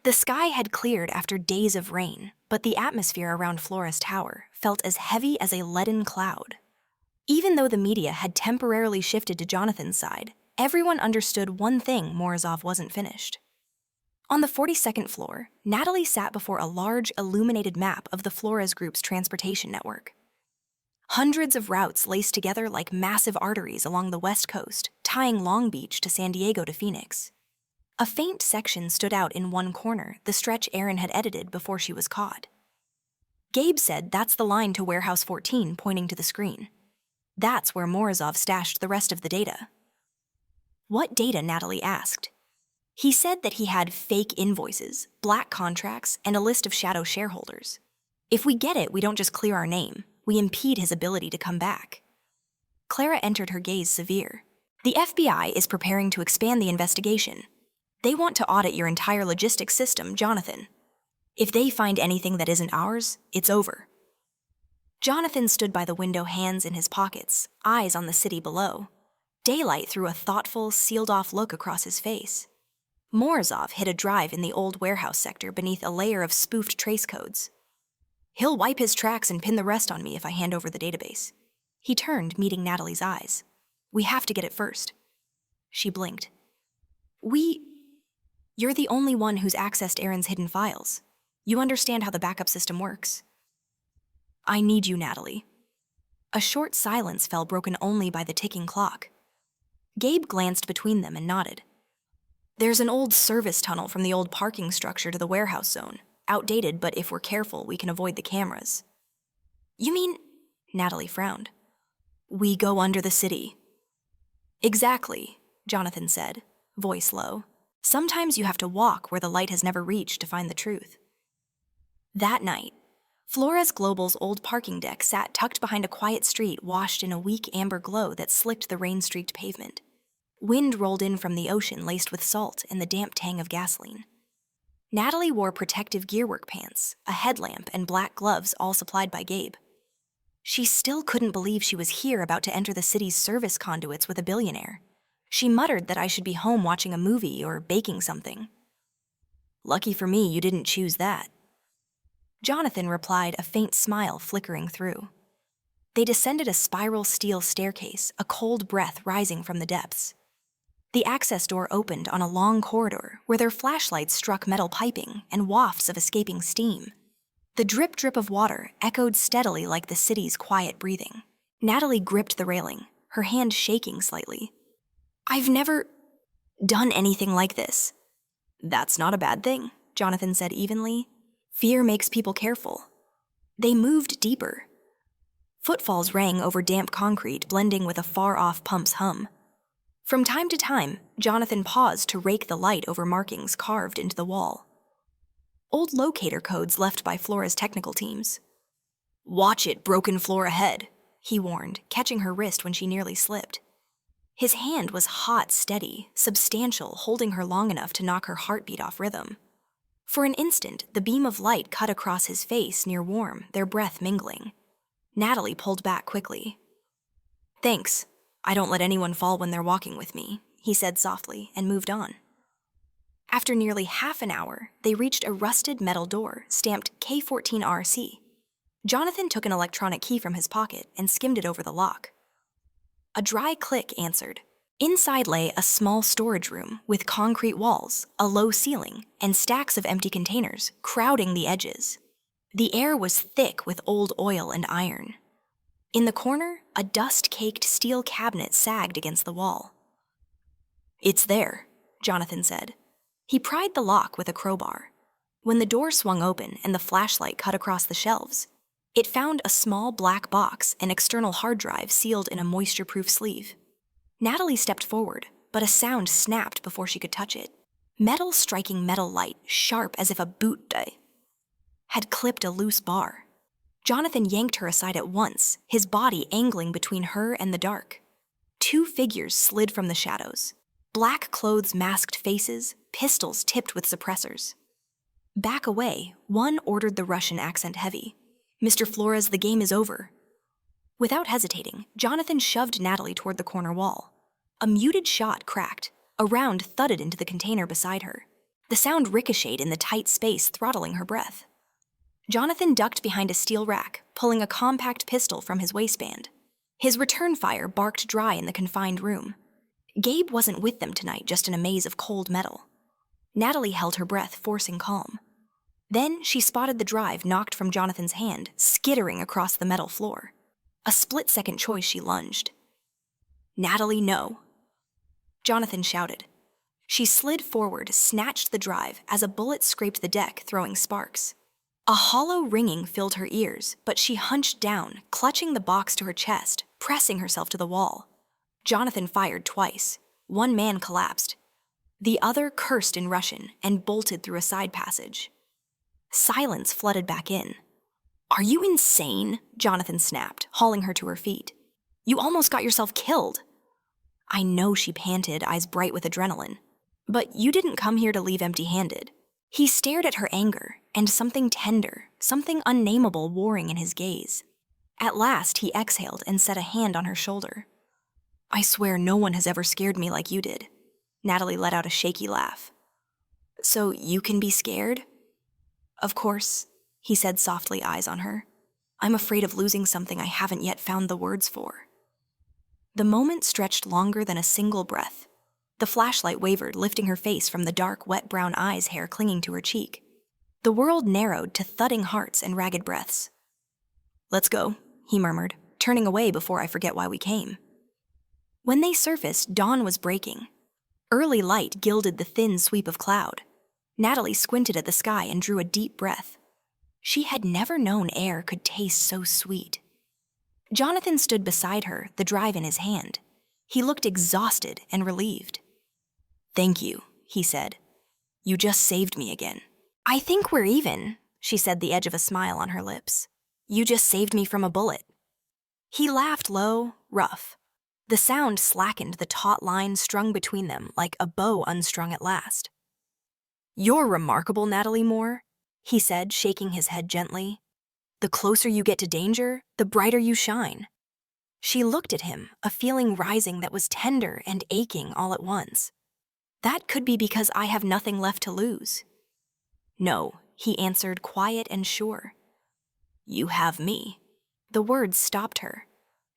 The sky had cleared after days of rain, but the atmosphere around Flores Tower felt as heavy as a leaden cloud. Even though the media had temporarily shifted to Jonathan's side, everyone understood one thing: Morozov wasn't finished. On the 42nd floor, Natalie sat before a large, illuminated map of the Flores Group's transportation network. Hundreds of routes laced together like massive arteries along the West Coast, tying Long Beach to San Diego to Phoenix. A faint section stood out in one corner, the stretch Erin had edited before she was caught. Gabe said that's the line to Warehouse 14, pointing to the screen. That's where Morozov stashed the rest of the data. What data? Natalie asked. He said that he had fake invoices, black contracts, and a list of shadow shareholders. If we get it, we don't just clear our name. We impede his ability to come back. Clara entered, her gaze severe. The FBI is preparing to expand the investigation. They want to audit your entire logistics system, Johnathan. If they find anything that isn't ours, it's over. Johnathan stood by the window, hands in his pockets, eyes on the city below. Daylight threw a thoughtful, sealed-off look across his face. Morozov hid a drive in the old warehouse sector beneath a layer of spoofed trace codes. He'll wipe his tracks and pin the rest on me if I hand over the database. He turned, meeting Natalie's eyes. We have to get it first. She blinked. You're the only one who's accessed Erin's hidden files. You understand how the backup system works. I need you, Natalie. A short silence fell, broken only by the ticking clock. Gabe glanced between them and nodded. There's an old service tunnel from the old parking structure to the warehouse zone. Outdated, but if we're careful, we can avoid the cameras. You mean? Natalie frowned. We go under the city. Exactly, Johnathan said, voice low. Sometimes you have to walk where the light has never reached to find the truth. That night, Flores Global's old parking deck sat tucked behind a quiet street washed in a weak amber glow that slicked the rain-streaked pavement. Wind rolled in from the ocean laced with salt and the damp tang of gasoline. Natalie wore protective gearwork pants, a headlamp, and black gloves, all supplied by Gabe. She still couldn't believe she was here, about to enter the city's service conduits with a billionaire. She muttered that I should be home watching a movie or baking something. Lucky for me, you didn't choose that. Johnathan replied, a faint smile flickering through. They descended a spiral steel staircase, a cold breath rising from the depths. The access door opened on a long corridor where their flashlights struck metal piping and wafts of escaping steam. The drip-drip of water echoed steadily like the city's quiet breathing. Natalie gripped the railing, her hand shaking slightly. I've never done anything like this. That's not a bad thing, Johnathan said evenly. Fear makes people careful. They moved deeper. Footfalls rang over damp concrete, blending with a far-off pump's hum. From time to time, Johnathan paused to rake the light over markings carved into the wall. Old locator codes left by Flora's technical teams. Watch it, broken floor ahead, he warned, catching her wrist when she nearly slipped. His hand was hot, steady, substantial, holding her long enough to knock her heartbeat off rhythm. For an instant, the beam of light cut across his face, near warm, their breath mingling. Natalie pulled back quickly. Thanks. I don't let anyone fall when they're walking with me, he said softly, and moved on. After nearly half an hour, they reached a rusted metal door stamped K14RC. Johnathan took an electronic key from his pocket and skimmed it over the lock. A dry click answered. Inside lay a small storage room with concrete walls, a low ceiling, and stacks of empty containers crowding the edges. The air was thick with old oil and iron. In the corner, a dust-caked steel cabinet sagged against the wall. It's there, Johnathan said. He pried the lock with a crowbar. When the door swung open and the flashlight cut across the shelves, It found a small black box, an external hard drive sealed in a moisture-proof sleeve. Natalie stepped forward, but a sound snapped before she could touch it. Metal striking metal light, sharp as if a boot had clipped a loose bar. Johnathan yanked her aside at once, his body angling between her and the dark. Two figures slid from the shadows. Black clothes masked faces, pistols tipped with suppressors. Back away, one ordered the Russian accent heavy. "Mr. Flores, the game is over." Without hesitating, Johnathan shoved Natalie toward the corner wall. A muted shot cracked. A round thudded into the container beside her. The sound ricocheted in the tight space, throttling her breath. Johnathan ducked behind a steel rack, pulling a compact pistol from his waistband. His return fire barked dry in the confined room. Gabe wasn't with them tonight, just in a maze of cold metal. Natalie held her breath, forcing calm. Then she spotted the drive knocked from Jonathan's hand, skittering across the metal floor. A split-second choice, she lunged. "Natalie, no." Johnathan shouted. She slid forward, snatched the drive as a bullet scraped the deck, throwing sparks. A hollow ringing filled her ears, but she hunched down, clutching the box to her chest, pressing herself to the wall. Johnathan fired twice. One man collapsed. The other cursed in Russian and bolted through a side passage. Silence flooded back in. "Are you insane?" Johnathan snapped, hauling her to her feet. "You almost got yourself killed." "I know," she panted, eyes bright with adrenaline. "But you didn't come here to leave empty-handed." He stared at her anger, and something tender, something unnameable warring in his gaze. At last, he exhaled and set a hand on her shoulder. "I swear no one has ever scared me like you did." Natalie let out a shaky laugh. "So you can be scared?" "Of course," he said softly, eyes on her. "I'm afraid of losing something I haven't yet found the words for." The moment stretched longer than a single breath. The flashlight wavered, lifting her face from the dark, wet brown eyes hair clinging to her cheek. The world narrowed to thudding hearts and ragged breaths. "Let's go," he murmured, turning away before I forget why we came. When they surfaced, dawn was breaking. Early light gilded the thin sweep of cloud. Natalie squinted at the sky and drew a deep breath. She had never known air could taste so sweet. Johnathan stood beside her, the drive in his hand. He looked exhausted and relieved. "Thank you," he said. "You just saved me again." "I think we're even," she said, the edge of a smile on her lips. "You just saved me from a bullet." He laughed low, rough. The sound slackened the taut line strung between them like a bow unstrung at last. "You're remarkable, Natalie Moore," he said, shaking his head gently. "The closer you get to danger, the brighter you shine." She looked at him, a feeling rising that was tender and aching all at once. "That could be because I have nothing left to lose." "No," he answered, quiet and sure. "You have me." The words stopped her.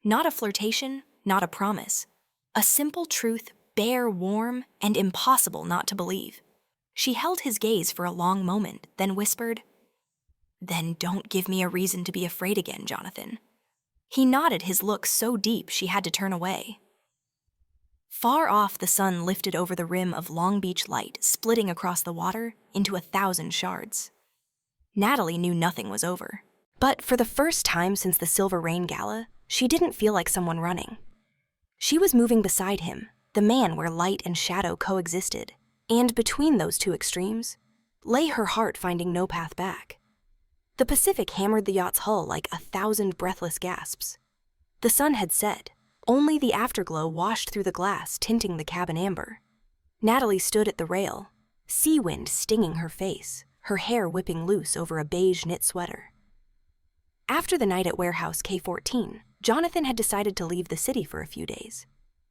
Not a flirtation, not a promise. A simple truth, bare, warm, and impossible not to believe. She held his gaze for a long moment, then whispered, "Then don't give me a reason to be afraid again, Johnathan." He nodded, his look so deep she had to turn away. Far off, the sun lifted over the rim of Long Beach light, splitting across the water into 1,000 shards. Natalie knew nothing was over. But for the first time since the Silver Rain Gala, she didn't feel like someone running. She was moving beside him, the man where light and shadow coexisted, and between those two extremes lay her heart finding no path back. The Pacific hammered the yacht's hull like 1,000 breathless gasps. The sun had set. Only the afterglow washed through the glass, tinting the cabin amber. Natalie stood at the rail, sea wind stinging her face, her hair whipping loose over a beige knit sweater. After the night at warehouse K14, Johnathan had decided to leave the city for a few days.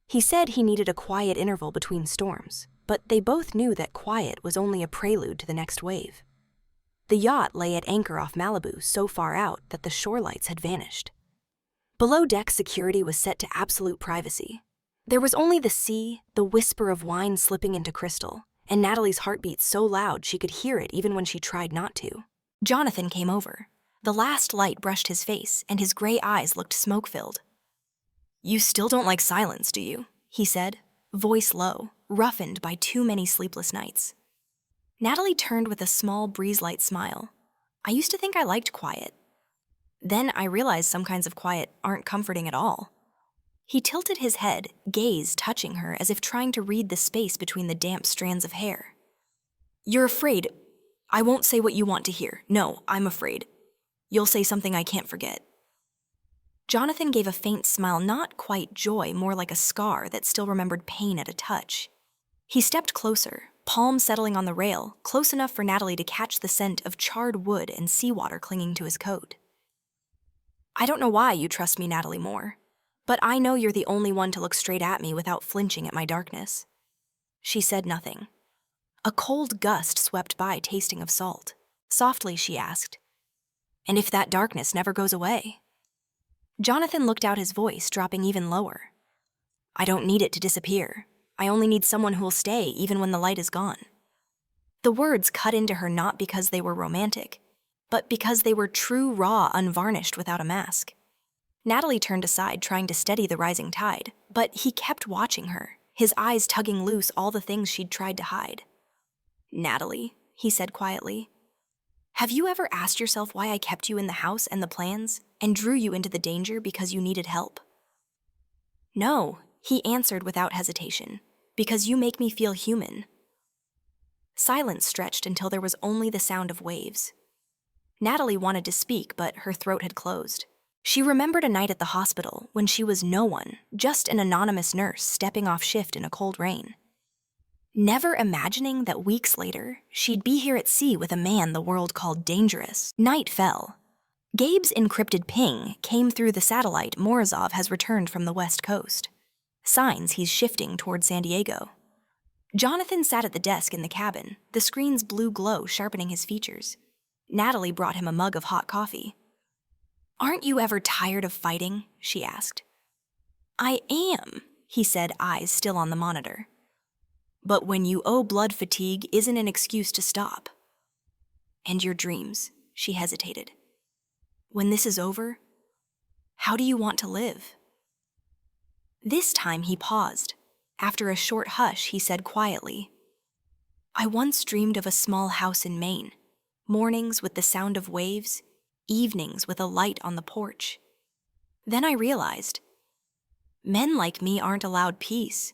He said he needed a quiet interval between storms, but they both knew that quiet was only a prelude to the next wave. The yacht lay at anchor off Malibu, so far out that the shore lights had vanished. Below-deck security was set to absolute privacy. There was only the sea, the whisper of wine slipping into crystal, and Natalie's heartbeat so loud she could hear it even when she tried not to. Johnathan came over. The last light brushed his face, and his gray eyes looked smoke-filled. "You still don't like silence, do you?" he said, voice low, roughened by too many sleepless nights. Natalie turned with a small breeze-light smile. "I used to think I liked quiet." Then I realized some kinds of quiet aren't comforting at all. He tilted his head, gaze touching her as if trying to read the space between the damp strands of hair. You're afraid. I won't say what you want to hear. No, I'm afraid. You'll say something I can't forget. Johnathan gave a faint smile, not quite joy, more like a scar that still remembered pain at a touch. He stepped closer, palm settling on the rail, close enough for Natalie to catch the scent of charred wood and seawater clinging to his coat. I don't know why you trust me, Natalie Moore, but I know you're the only one to look straight at me without flinching at my darkness. She said nothing. A cold gust swept by, tasting of salt. Softly, she asked, "And if that darkness never goes away?" Johnathan looked out, his voice dropping even lower. "I don't need it to disappear. I only need someone who'll stay even when the light is gone." The words cut into her not because they were romantic, but because they were true, raw, unvarnished without a mask. Natalie turned aside, trying to steady the rising tide, but he kept watching her, his eyes tugging loose all the things she'd tried to hide. "Natalie," he said quietly, "have you ever asked yourself why I kept you in the house and the plans, and drew you into the danger because you needed help?" "No," he answered without hesitation, "because you make me feel human." Silence stretched until there was only the sound of waves. Natalie wanted to speak, but her throat had closed. She remembered a night at the hospital when she was no one, just an anonymous nurse stepping off shift in a cold rain. Never imagining that weeks later, she'd be here at sea with a man the world called dangerous. Night fell. Gabe's encrypted ping came through the satellite Morozov has returned from the West Coast. Signs he's shifting toward San Diego. Johnathan sat at the desk in the cabin, the screen's blue glow sharpening his features. Natalie brought him a mug of hot coffee. "Aren't you ever tired of fighting?" she asked. "I am," he said, eyes still on the monitor. "But when you owe blood fatigue isn't an excuse to stop." "And your dreams," she hesitated. "When this is over, how do you want to live?" This time he paused. After a short hush, he said quietly, "I once dreamed of a small house in Maine, mornings with the sound of waves, evenings with a light on the porch. Then I realized, men like me aren't allowed peace."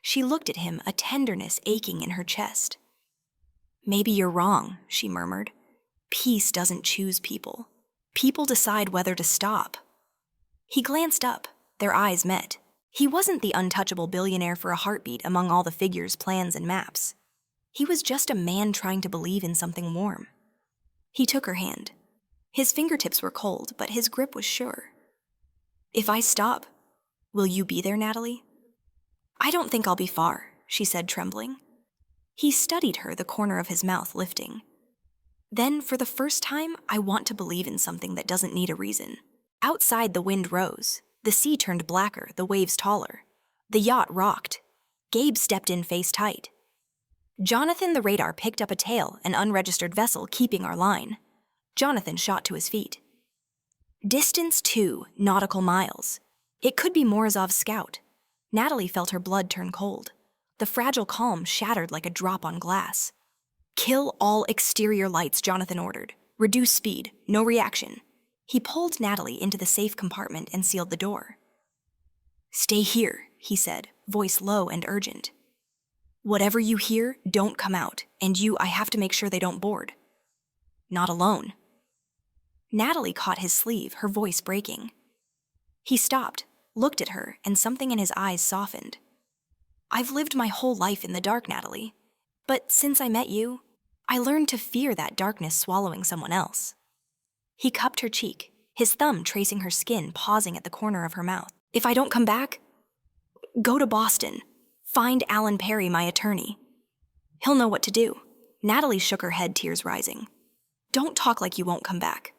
She looked at him, a tenderness aching in her chest. "Maybe you're wrong," she murmured. "Peace doesn't choose people. People decide whether to stop." He glanced up. Their eyes met. He wasn't the untouchable billionaire for a heartbeat among all the figures, plans, and maps. He was just a man trying to believe in something warm. He took her hand. His fingertips were cold, but his grip was sure. "If I stop, will you be there, Natalie?" "I don't think I'll be far," she said, trembling. He studied her, the corner of his mouth lifting. "Then, for the first time, I want to believe in something that doesn't need a reason." Outside, the wind rose. The sea turned blacker, the waves taller. The yacht rocked. Gabe stepped in face tight. Johnathan, the radar, picked up a tail, an unregistered vessel keeping our line. Johnathan shot to his feet. Distance 2 nautical miles. It could be Morozov's scout. Natalie felt her blood turn cold. The fragile calm shattered like a drop on glass. "Kill all exterior lights," Johnathan ordered. "Reduce speed, no reaction." He pulled Natalie into the safe compartment and sealed the door. "Stay here," he said, voice low and urgent. "Whatever you hear, don't come out, and I have to make sure they don't board." "Not alone." Natalie caught his sleeve, her voice breaking. He stopped, looked at her, and something in his eyes softened. "I've lived my whole life in the dark, Natalie. But since I met you, I learned to fear that darkness swallowing someone else." He cupped her cheek, his thumb tracing her skin, pausing at the corner of her mouth. "If I don't come back, go to Boston. Find Alan Perry, my attorney. He'll know what to do." Natalie shook her head, tears rising. "Don't talk like you won't come back."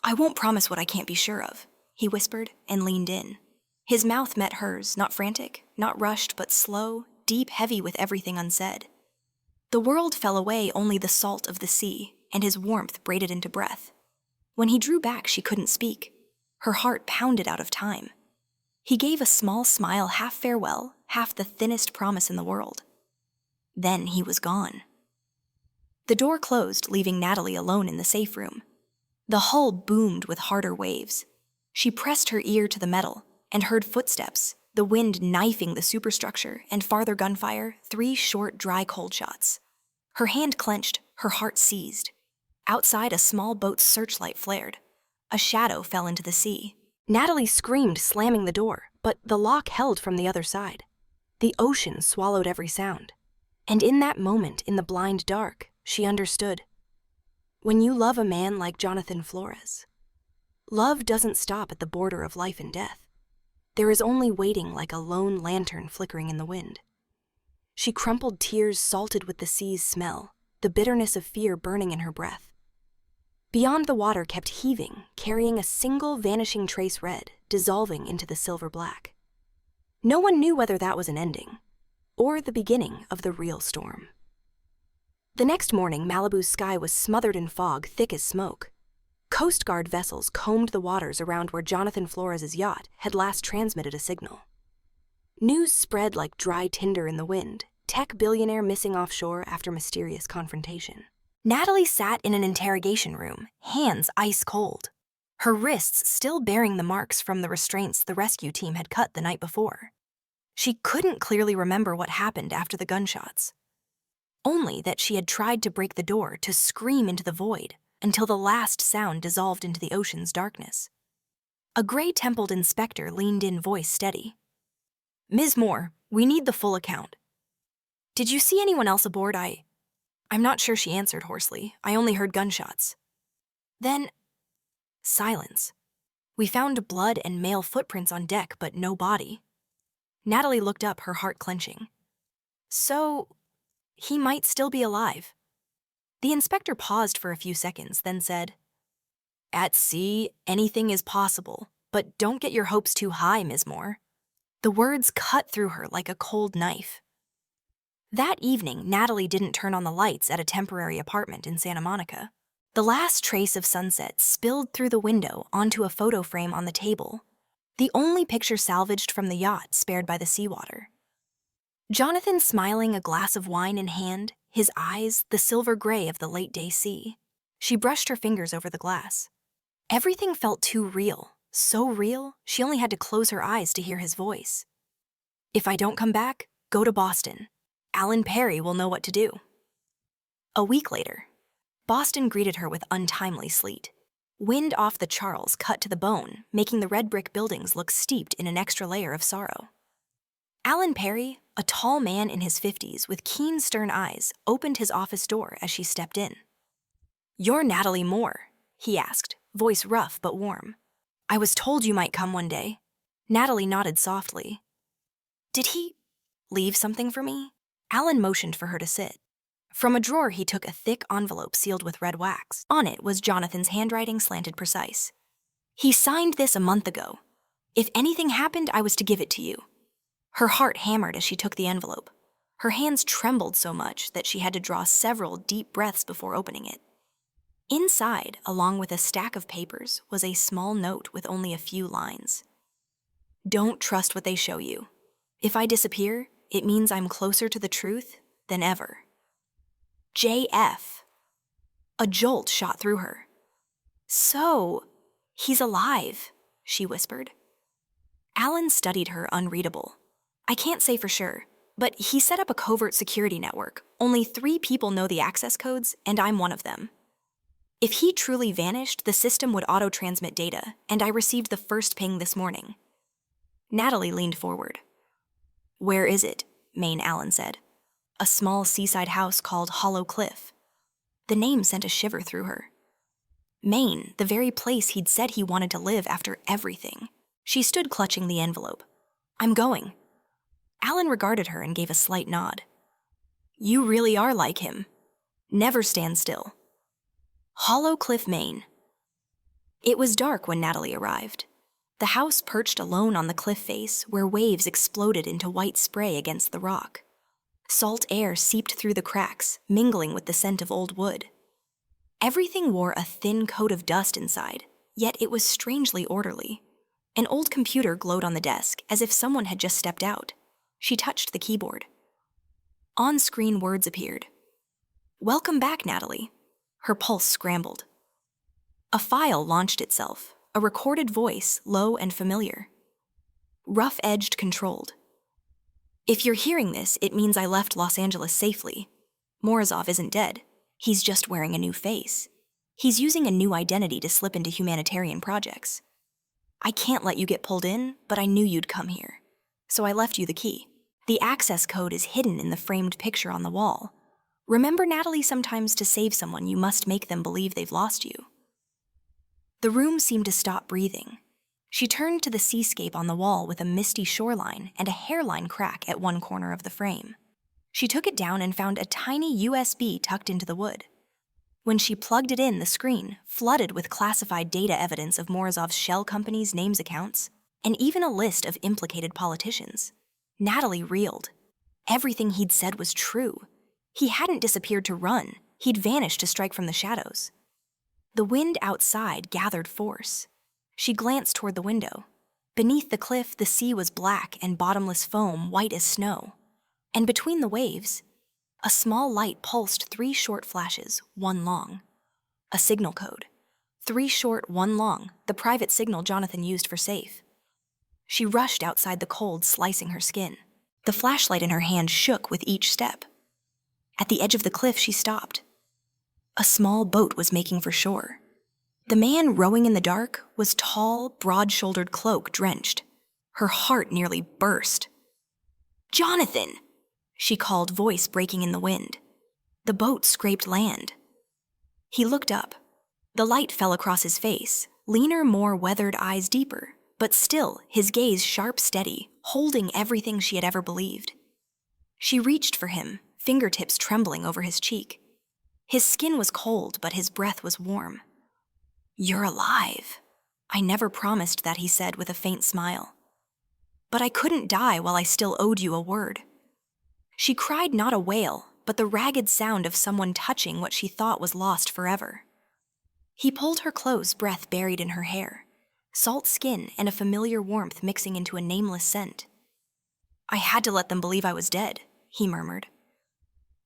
"I won't promise what I can't be sure of," he whispered and leaned in. His mouth met hers, not frantic, not rushed, but slow, deep, heavy with everything unsaid. The world fell away, only the salt of the sea, and his warmth braided into breath. When he drew back, she couldn't speak. Her heart pounded out of time. He gave a small smile, half farewell, half the thinnest promise in the world. Then he was gone. The door closed, leaving Natalie alone in the safe room. The hull boomed with harder waves. She pressed her ear to the metal and heard footsteps, the wind knifing the superstructure, and farther gunfire, 3 short, dry cold shots. Her hand clenched, her heart seized. Outside, a small boat's searchlight flared. A shadow fell into the sea. Natalie screamed, slamming the door, but the lock held from the other side. The ocean swallowed every sound. And in that moment, in the blind dark, she understood. When you love a man like Johnathan Flores, love doesn't stop at the border of life and death. There is only waiting like a lone lantern flickering in the wind. She crumpled tears salted with the sea's smell, the bitterness of fear burning in her breath. Beyond, the water kept heaving, carrying a single vanishing trace red, dissolving into the silver black. No one knew whether that was an ending, or the beginning of the real storm. The next morning, Malibu's sky was smothered in fog thick as smoke. Coast Guard vessels combed the waters around where Johnathan Flores' yacht had last transmitted a signal. News spread like dry tinder in the wind, tech billionaire missing offshore after mysterious confrontation. Natalie sat in an interrogation room, hands ice cold, her wrists still bearing the marks from the restraints the rescue team had cut the night before. She couldn't clearly remember what happened after the gunshots, only that she had tried to break the door to scream into the void until the last sound dissolved into the ocean's darkness. A gray-templed inspector leaned in, voice steady. "Ms. Moore, we need the full account. Did you see anyone else aboard? I'm not sure," she answered hoarsely. "I only heard gunshots." Then, silence. "We found blood and male footprints on deck, but no body." Natalie looked up, her heart clenching. "So, he might still be alive." The inspector paused for a few seconds, then said, "At sea, anything is possible, but don't get your hopes too high, Ms. Moore." The words cut through her like a cold knife. That evening, Natalie didn't turn on the lights at a temporary apartment in Santa Monica. The last trace of sunset spilled through the window onto a photo frame on the table, the only picture salvaged from the yacht spared by the seawater. Johnathan smiling, a glass of wine in hand, his eyes the silver gray of the late-day sea. She brushed her fingers over the glass. Everything felt too real, so real she only had to close her eyes to hear his voice. "If I don't come back, go to Boston. Alan Perry will know what to do." A week later, Boston greeted her with untimely sleet. Wind off the Charles cut to the bone, making the red brick buildings look steeped in an extra layer of sorrow. Alan Perry, a tall man in his 50s with keen, stern eyes, opened his office door as she stepped in. "You're Natalie Moore?" he asked, voice rough but warm. "I was told you might come one day." Natalie nodded softly. "Did he leave something for me?" Alan motioned for her to sit. From a drawer, he took a thick envelope sealed with red wax. On it was Jonathan's handwriting, slanted precise. "He signed this a month ago. If anything happened, I was to give it to you." Her heart hammered as she took the envelope. Her hands trembled so much that she had to draw several deep breaths before opening it. Inside, along with a stack of papers, was a small note with only a few lines. "Don't trust what they show you. If I disappear, it means I'm closer to the truth than ever. JF." A jolt shot through her. "So, he's alive," she whispered. Alan studied her, unreadable. "I can't say for sure, but he set up a covert security network. Only 3 people know the access codes, and I'm one of them. If he truly vanished, the system would auto-transmit data, and I received the first ping this morning." Natalie leaned forward. "Where is it?" Maine Allen said. "A small seaside house called Hollow Cliff." The name sent a shiver through her. Maine, the very place he'd said he wanted to live after everything. She stood clutching the envelope. "I'm going." Allen regarded her and gave a slight nod. "You really are like him. Never stand still." Hollow Cliff, Maine. It was dark when Natalie arrived. The house perched alone on the cliff face where waves exploded into white spray against the rock. Salt air seeped through the cracks, mingling with the scent of old wood. Everything wore a thin coat of dust inside, yet it was strangely orderly. An old computer glowed on the desk as if someone had just stepped out. She touched the keyboard. On-screen words appeared. "Welcome back, Natalie." Her pulse scrambled. A file launched itself, a recorded voice, low and familiar. Rough-edged, controlled. If you're hearing this, it means I left Los Angeles safely. Morozov isn't dead. He's just wearing a new face. He's using a new identity to slip into humanitarian projects. I can't let you get pulled in, but I knew you'd come here. So I left you the key. The access code is hidden in the framed picture on the wall. Remember, Natalie, sometimes to save someone, you must make them believe they've lost you. The room seemed to stop breathing. She turned to the seascape on the wall with a misty shoreline and a hairline crack at one corner of the frame. She took it down and found a tiny USB tucked into the wood. When she plugged it in, the screen, flooded with classified data evidence of Morozov's shell company's names, accounts, and even a list of implicated politicians. Natalie reeled. Everything he'd said was true. He hadn't disappeared to run. He'd vanished to strike from the shadows. The wind outside gathered force. She glanced toward the window. Beneath the cliff, the sea was black and bottomless foam, white as snow. And between the waves, a small light pulsed 3 short flashes, 1 long. A signal code. 3 short, 1 long, the private signal Johnathan used for safe. She rushed outside the cold, slicing her skin. The flashlight in her hand shook with each step. At the edge of the cliff, she stopped. A small boat was making for shore. The man rowing in the dark was tall, broad-shouldered cloak drenched. Her heart nearly burst. "Johnathan!" she called, voice breaking in the wind. The boat scraped land. He looked up. The light fell across his face, leaner, more weathered eyes deeper, but still his gaze sharp, steady, holding everything she had ever believed. She reached for him, fingertips trembling over his cheek. His skin was cold, but his breath was warm. "You're alive." "I never promised that," he said with a faint smile. "But I couldn't die while I still owed you a word." She cried not a wail, but the ragged sound of someone touching what she thought was lost forever. He pulled her close, breath buried in her hair, salt skin and a familiar warmth mixing into a nameless scent. "I had to let them believe I was dead," he murmured.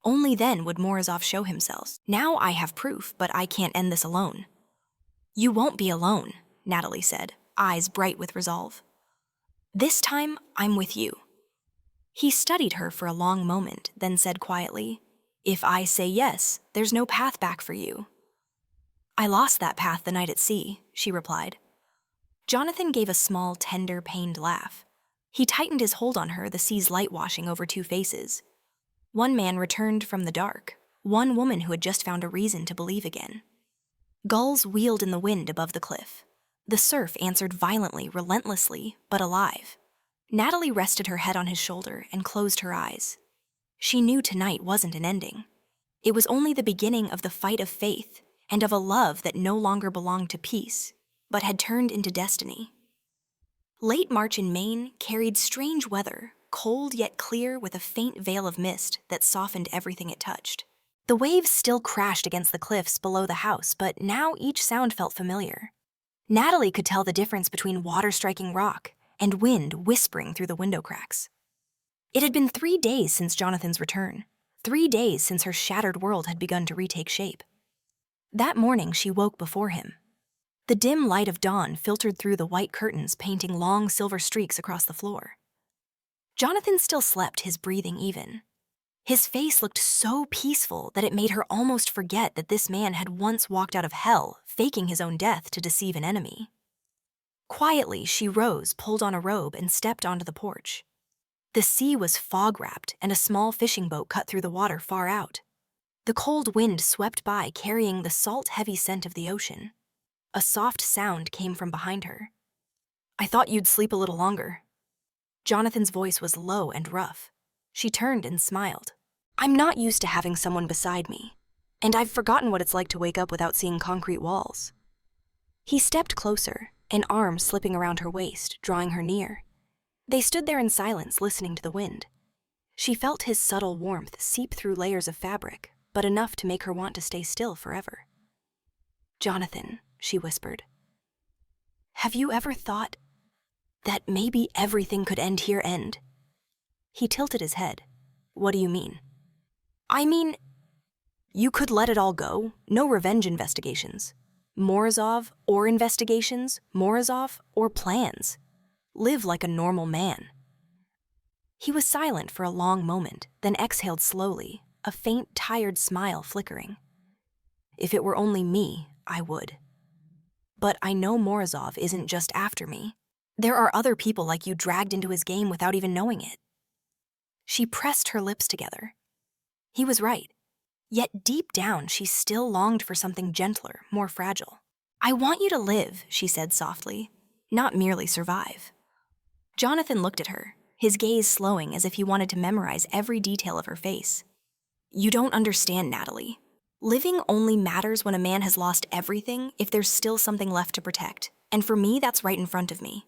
"Only then would Morozov show himself. Now I have proof, but I can't end this alone." "You won't be alone," Natalie said, eyes bright with resolve. "This time, I'm with you." He studied her for a long moment, then said quietly, "If I say yes, there's no path back for you." "I lost that path the night at sea," she replied. Johnathan gave a small, tender, pained laugh. He tightened his hold on her, the sea's light washing over 2 faces. One man returned from the dark, one woman who had just found a reason to believe again. Gulls wheeled in the wind above the cliff. The surf answered violently, relentlessly, but alive. Natalie rested her head on his shoulder and closed her eyes. She knew tonight wasn't an ending. It was only the beginning of the fight of faith and of a love that no longer belonged to peace, but had turned into destiny. Late March in Maine carried strange weather, cold yet clear with a faint veil of mist that softened everything it touched. The waves still crashed against the cliffs below the house, but now each sound felt familiar. Natalie could tell the difference between water striking rock and wind whispering through the window cracks. It had been 3 days since Jonathan's return, 3 days since her shattered world had begun to retake shape. That morning she woke before him. The dim light of dawn filtered through the white curtains, painting long silver streaks across the floor. Johnathan still slept, his breathing even. His face looked so peaceful that it made her almost forget that this man had once walked out of hell, faking his own death to deceive an enemy. Quietly, she rose, pulled on a robe, and stepped onto the porch. The sea was fog-wrapped, and a small fishing boat cut through the water far out. The cold wind swept by, carrying the salt-heavy scent of the ocean. A soft sound came from behind her. "I thought you'd sleep a little longer." Jonathan's voice was low and rough. She turned and smiled. "I'm not used to having someone beside me, and I've forgotten what it's like to wake up without seeing concrete walls." He stepped closer, an arm slipping around her waist, drawing her near. They stood there in silence, listening to the wind. She felt his subtle warmth seep through layers of fabric, but enough to make her want to stay still forever. "Johnathan," she whispered, "have you ever thought that maybe everything could end here?" He tilted his head. "What do you mean?" "I mean, you could let it all go, no revenge investigations. Morozov or investigations, Morozov or plans. Live like a normal man. He was silent for a long moment, then exhaled slowly, a faint, tired smile flickering. If it were only me, I would. But I know Morozov isn't just after me. There are other people like you dragged into his game without even knowing it. She pressed her lips together. He was right. Yet deep down, she still longed for something gentler, more fragile. I want you to live, she said softly, not merely survive. Johnathan looked at her, his gaze slowing as if he wanted to memorize every detail of her face. You don't understand, Natalie. Living only matters when a man has lost everything if there's still something left to protect, and for me, that's right in front of me.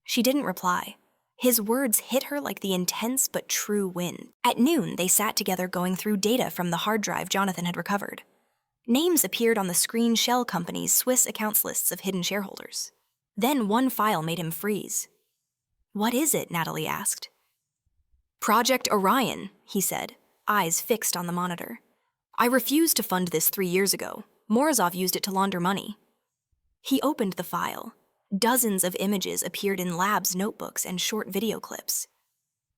She didn't reply. His words hit her like the intense but true wind. At noon, they sat together going through data from the hard drive Johnathan had recovered. Names appeared on the screen shell company's Swiss accounts lists of hidden shareholders. Then one file made him freeze. What is it? Natalie asked. Project Orion, he said, eyes fixed on the monitor. I refused to fund this 3 years ago. Morozov used it to launder money. He opened the file. Dozens of images appeared in labs' notebooks and short video clips.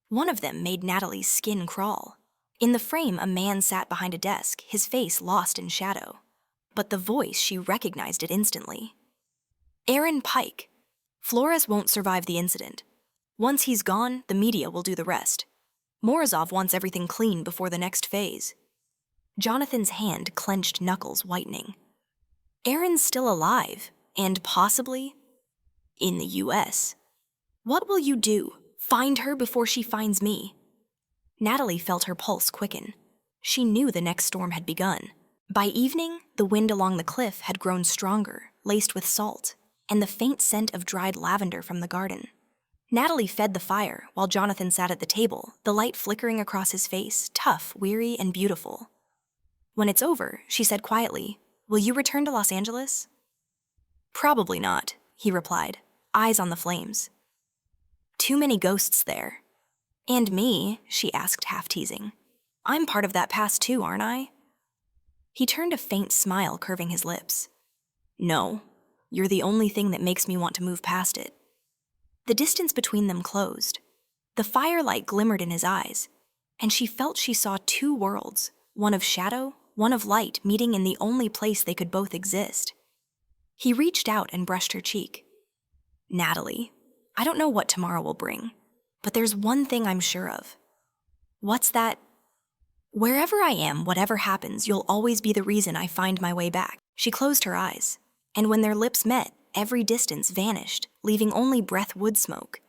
One of them made Natalie's skin crawl. In the frame, a man sat behind a desk, his face lost in shadow. But the voice, she recognized it instantly. Aaron Pike. Flores won't survive the incident. Once he's gone, the media will do the rest. Morozov wants everything clean before the next phase. Jonathan's hand clenched, knuckles whitening. Aaron's still alive, and possibly in the US. What will you do? Find her before she finds me? Natalie felt her pulse quicken. She knew the next storm had begun. By evening, the wind along the cliff had grown stronger, laced with salt, and the faint scent of dried lavender from the garden. Natalie fed the fire while Johnathan sat at the table, the light flickering across his face, tough, weary, and beautiful. When it's over, she said quietly, will you return to Los Angeles? Probably not, he replied, eyes on the flames. Too many ghosts there. And me, she asked half-teasing. I'm part of that past too, aren't I? He turned a faint smile curving his lips. No, you're the only thing that makes me want to move past it. The distance between them closed. The firelight glimmered in his eyes, and she felt she saw two worlds, one of shadow, one of light meeting in the only place they could both exist. He reached out and brushed her cheek. Natalie, I don't know what tomorrow will bring, but there's one thing I'm sure of. What's that? Wherever I am, whatever happens, you'll always be the reason I find my way back. She closed her eyes, and when their lips met, every distance vanished, leaving only breath wood smoke,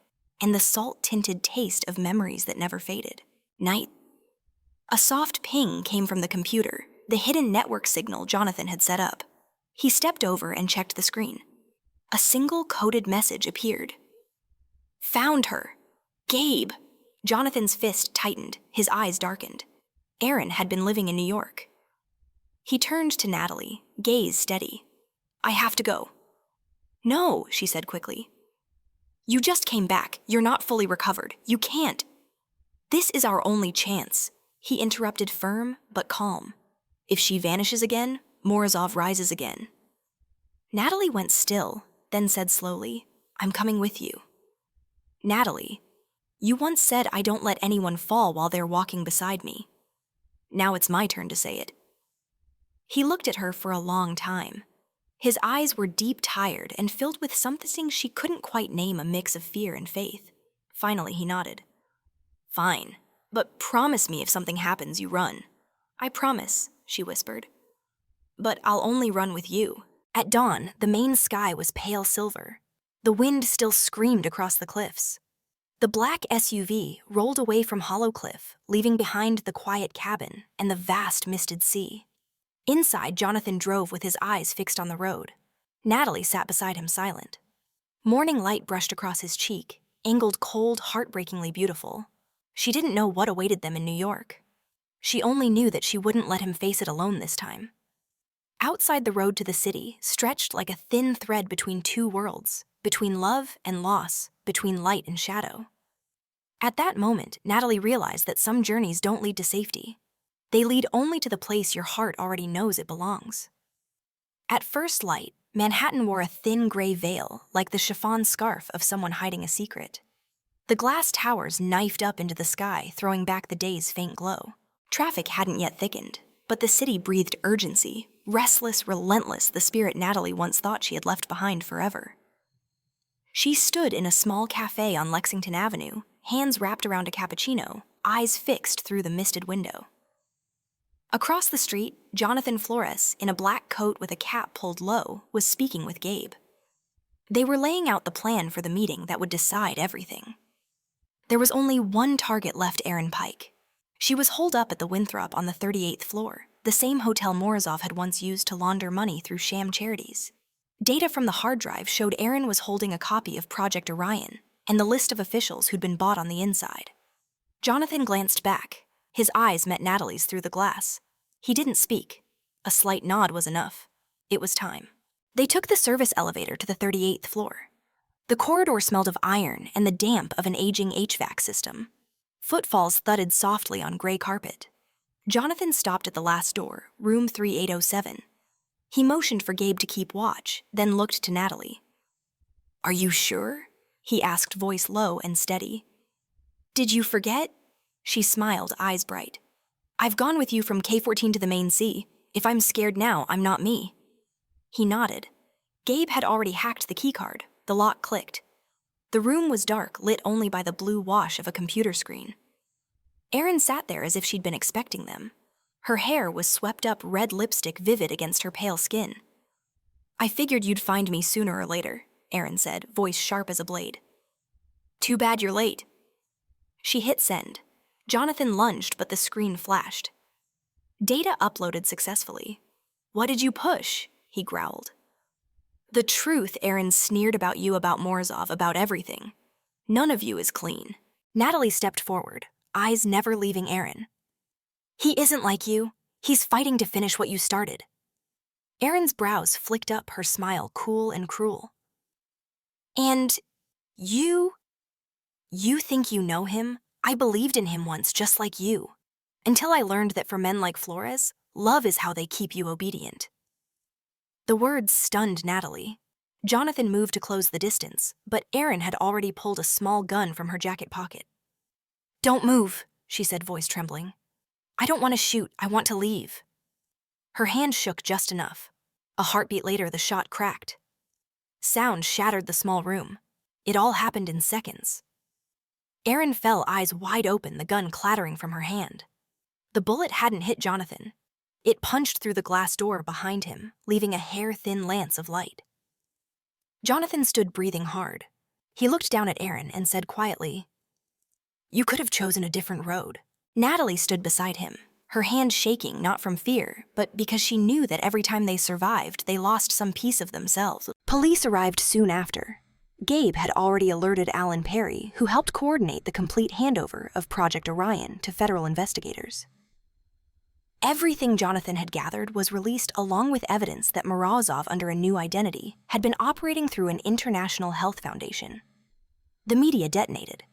and the salt-tinted taste of memories that never faded. Night. A soft ping came from the computer, the hidden network signal Johnathan had set up. He stepped over and checked the screen. A single coded message appeared. Found her. Gabe. Jonathan's fist tightened, his eyes darkened. Aaron had been living in New York. He turned to Natalie, gaze steady. I have to go. No, she said quickly. You just came back. You're not fully recovered. You can't. This is our only chance, he interrupted, firm but calm. If she vanishes again, Morozov rises again. Natalie went still, then said slowly, I'm coming with you. Natalie, you once said I don't let anyone fall while they're walking beside me. Now it's my turn to say it. He looked at her for a long time. His eyes were deep tired and filled with something she couldn't quite name, a mix of fear and faith. Finally, he nodded. Fine, but promise me if something happens, you run. I promise, she whispered. But I'll only run with you. At dawn, the main sky was pale silver. The wind still screamed across the cliffs. The black SUV rolled away from Hollow Cliff, leaving behind the quiet cabin and the vast misted sea. Inside, Johnathan drove with his eyes fixed on the road. Natalie sat beside him silent. Morning light brushed across his cheek, angled cold, heartbreakingly beautiful. She didn't know what awaited them in New York. She only knew that she wouldn't let him face it alone this time. Outside the road to the city stretched like a thin thread between two worlds, between love and loss, between light and shadow. At that moment, Natalie realized that some journeys don't lead to safety. They lead only to the place your heart already knows it belongs. At first light, Manhattan wore a thin gray veil, like the chiffon scarf of someone hiding a secret. The glass towers knifed up into the sky, throwing back the day's faint glow. Traffic hadn't yet thickened, but the city breathed urgency, restless, relentless, the spirit Natalie once thought she had left behind forever. She stood in a small cafe on Lexington Avenue, hands wrapped around a cappuccino, eyes fixed through the misted window. Across the street, Johnathan Flores, in a black coat with a cap pulled low, was speaking with Gabe. They were laying out the plan for the meeting that would decide everything. There was only one target left: Erin Pike. She was holed up at the Winthrop on the 38th floor, the same hotel Morozov had once used to launder money through sham charities. Data from the hard drive showed Erin was holding a copy of Project Orion and the list of officials who'd been bought on the inside. Johnathan glanced back. His eyes met Natalie's through the glass. He didn't speak. A slight nod was enough. It was time. They took the service elevator to the 38th floor. The corridor smelled of iron and the damp of an aging HVAC system. Footfalls thudded softly on gray carpet. Johnathan stopped at the last door, room 3807. He motioned for Gabe to keep watch, then looked to Natalie. "Are you sure?" he asked, voice low and steady. "Did you forget?" She smiled, eyes bright. "I've gone with you from K14 to the main C. If I'm scared now, I'm not me." He nodded. Gabe had already hacked the keycard. The lock clicked. The room was dark, lit only by the blue wash of a computer screen. Erin sat there as if she'd been expecting them. Her hair was swept up, red lipstick vivid against her pale skin. "I figured you'd find me sooner or later," Erin said, voice sharp as a blade. "Too bad you're late." She hit send. Johnathan lunged, but the screen flashed. Data uploaded successfully. "What did you push?" he growled. "The truth," Erin sneered, "about you, about Morozov, about everything. None of you is clean." Natalie stepped forward, eyes never leaving Erin. "He isn't like you. He's fighting to finish what you started." Erin's brows flicked up, her smile cool and cruel. "And you think you know him? I believed in him once, just like you. Until I learned that for men like Flores, love is how they keep you obedient." The words stunned Natalie. Johnathan moved to close the distance, but Erin had already pulled a small gun from her jacket pocket. "Don't move," she said, voice trembling. "I don't want to shoot, I want to leave." Her hand shook just enough. A heartbeat later, the shot cracked. Sound shattered the small room. It all happened in seconds. Erin fell, eyes wide open, the gun clattering from her hand. The bullet hadn't hit Johnathan. It punched through the glass door behind him, leaving a hair-thin lance of light. Johnathan stood breathing hard. He looked down at Erin and said quietly, "You could have chosen a different road." Natalie stood beside him, her hand shaking, not from fear, but because she knew that every time they survived, they lost some piece of themselves. Police arrived soon after. Gabe had already alerted Alan Perry, who helped coordinate the complete handover of Project Orion to federal investigators. Everything Johnathan had gathered was released along with evidence that Morozov, under a new identity, had been operating through an international health foundation. The media detonated.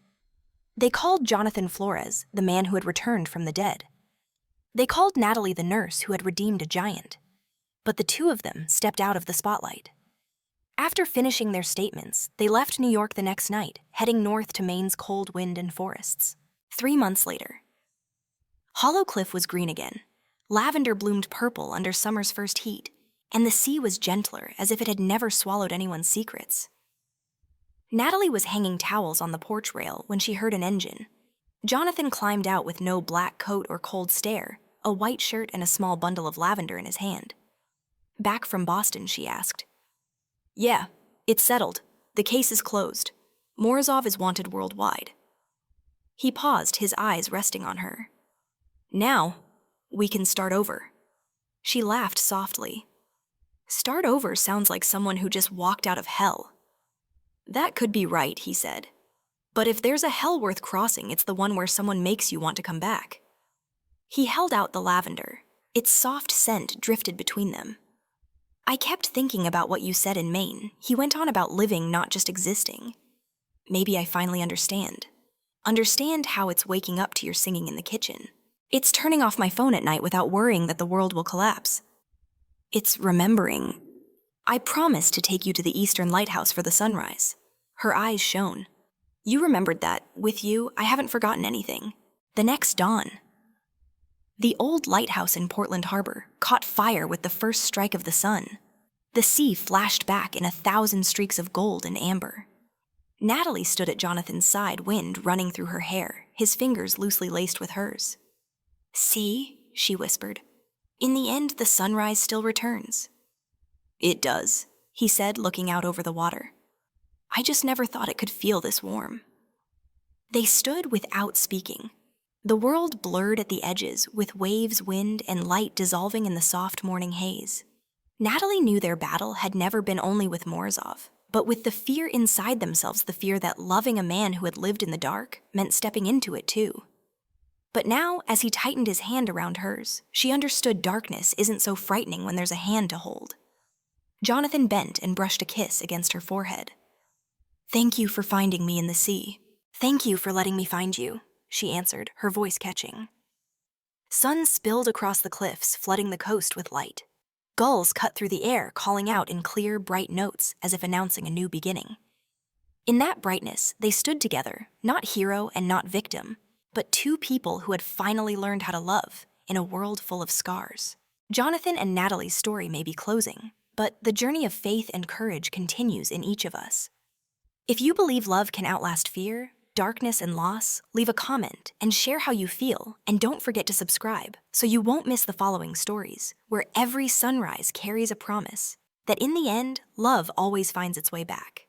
They called Johnathan Flores the man who had returned from the dead. They called Natalie the nurse who had redeemed a giant. But the two of them stepped out of the spotlight. After finishing their statements, they left New York the next night, heading north to Maine's cold wind and forests. 3 months later, Hollow Cliff was green again. Lavender bloomed purple under summer's first heat, and the sea was gentler, as if it had never swallowed anyone's secrets. Natalie was hanging towels on the porch rail when she heard an engine. Johnathan climbed out with no black coat or cold stare, a white shirt and a small bundle of lavender in his hand. "Back from Boston?" she asked. "Yeah, it's settled. The case is closed. Morozov is wanted worldwide." He paused, his eyes resting on her. "Now, we can start over." She laughed softly. "Start over sounds like someone who just walked out of hell." "That could be right," he said. "But if there's a hell worth crossing, it's the one where someone makes you want to come back." He held out the lavender. Its soft scent drifted between them. "I kept thinking about what you said in Maine." He went on, "about living, not just existing. Maybe I finally understand. Understand how it's waking up to your singing in the kitchen. It's turning off my phone at night without worrying that the world will collapse. It's remembering I promised to take you to the Eastern Lighthouse for the sunrise. Her eyes shone. You remembered that. With you, I haven't forgotten anything. The next dawn. The old lighthouse in Portland Harbor caught fire with the first strike of the sun. The sea flashed back in 1,000 streaks of gold and amber. Natalie stood at Jonathan's side, wind running through her hair, his fingers loosely laced with hers. See, she whispered. In the end, the sunrise still returns. It does, he said, looking out over the water. I just never thought it could feel this warm. They stood without speaking. The world blurred at the edges, with waves, wind, and light dissolving in the soft morning haze. Natalie knew their battle had never been only with Morozov, but with the fear inside themselves, the fear that loving a man who had lived in the dark meant stepping into it too. But now, as he tightened his hand around hers, she understood darkness isn't so frightening when there's a hand to hold. Johnathan bent and brushed a kiss against her forehead. Thank you for finding me in the sea. Thank you for letting me find you, she answered, her voice catching. Sun spilled across the cliffs, flooding the coast with light. Gulls cut through the air, calling out in clear, bright notes, as if announcing a new beginning. In that brightness, they stood together, not hero and not victim, but two people who had finally learned how to love in a world full of scars. Johnathan and Natalie's story may be closing, but the journey of faith and courage continues in each of us. If you believe love can outlast fear, darkness, and loss, leave a comment and share how you feel, and don't forget to subscribe so you won't miss the following stories, where every sunrise carries a promise that in the end, love always finds its way back.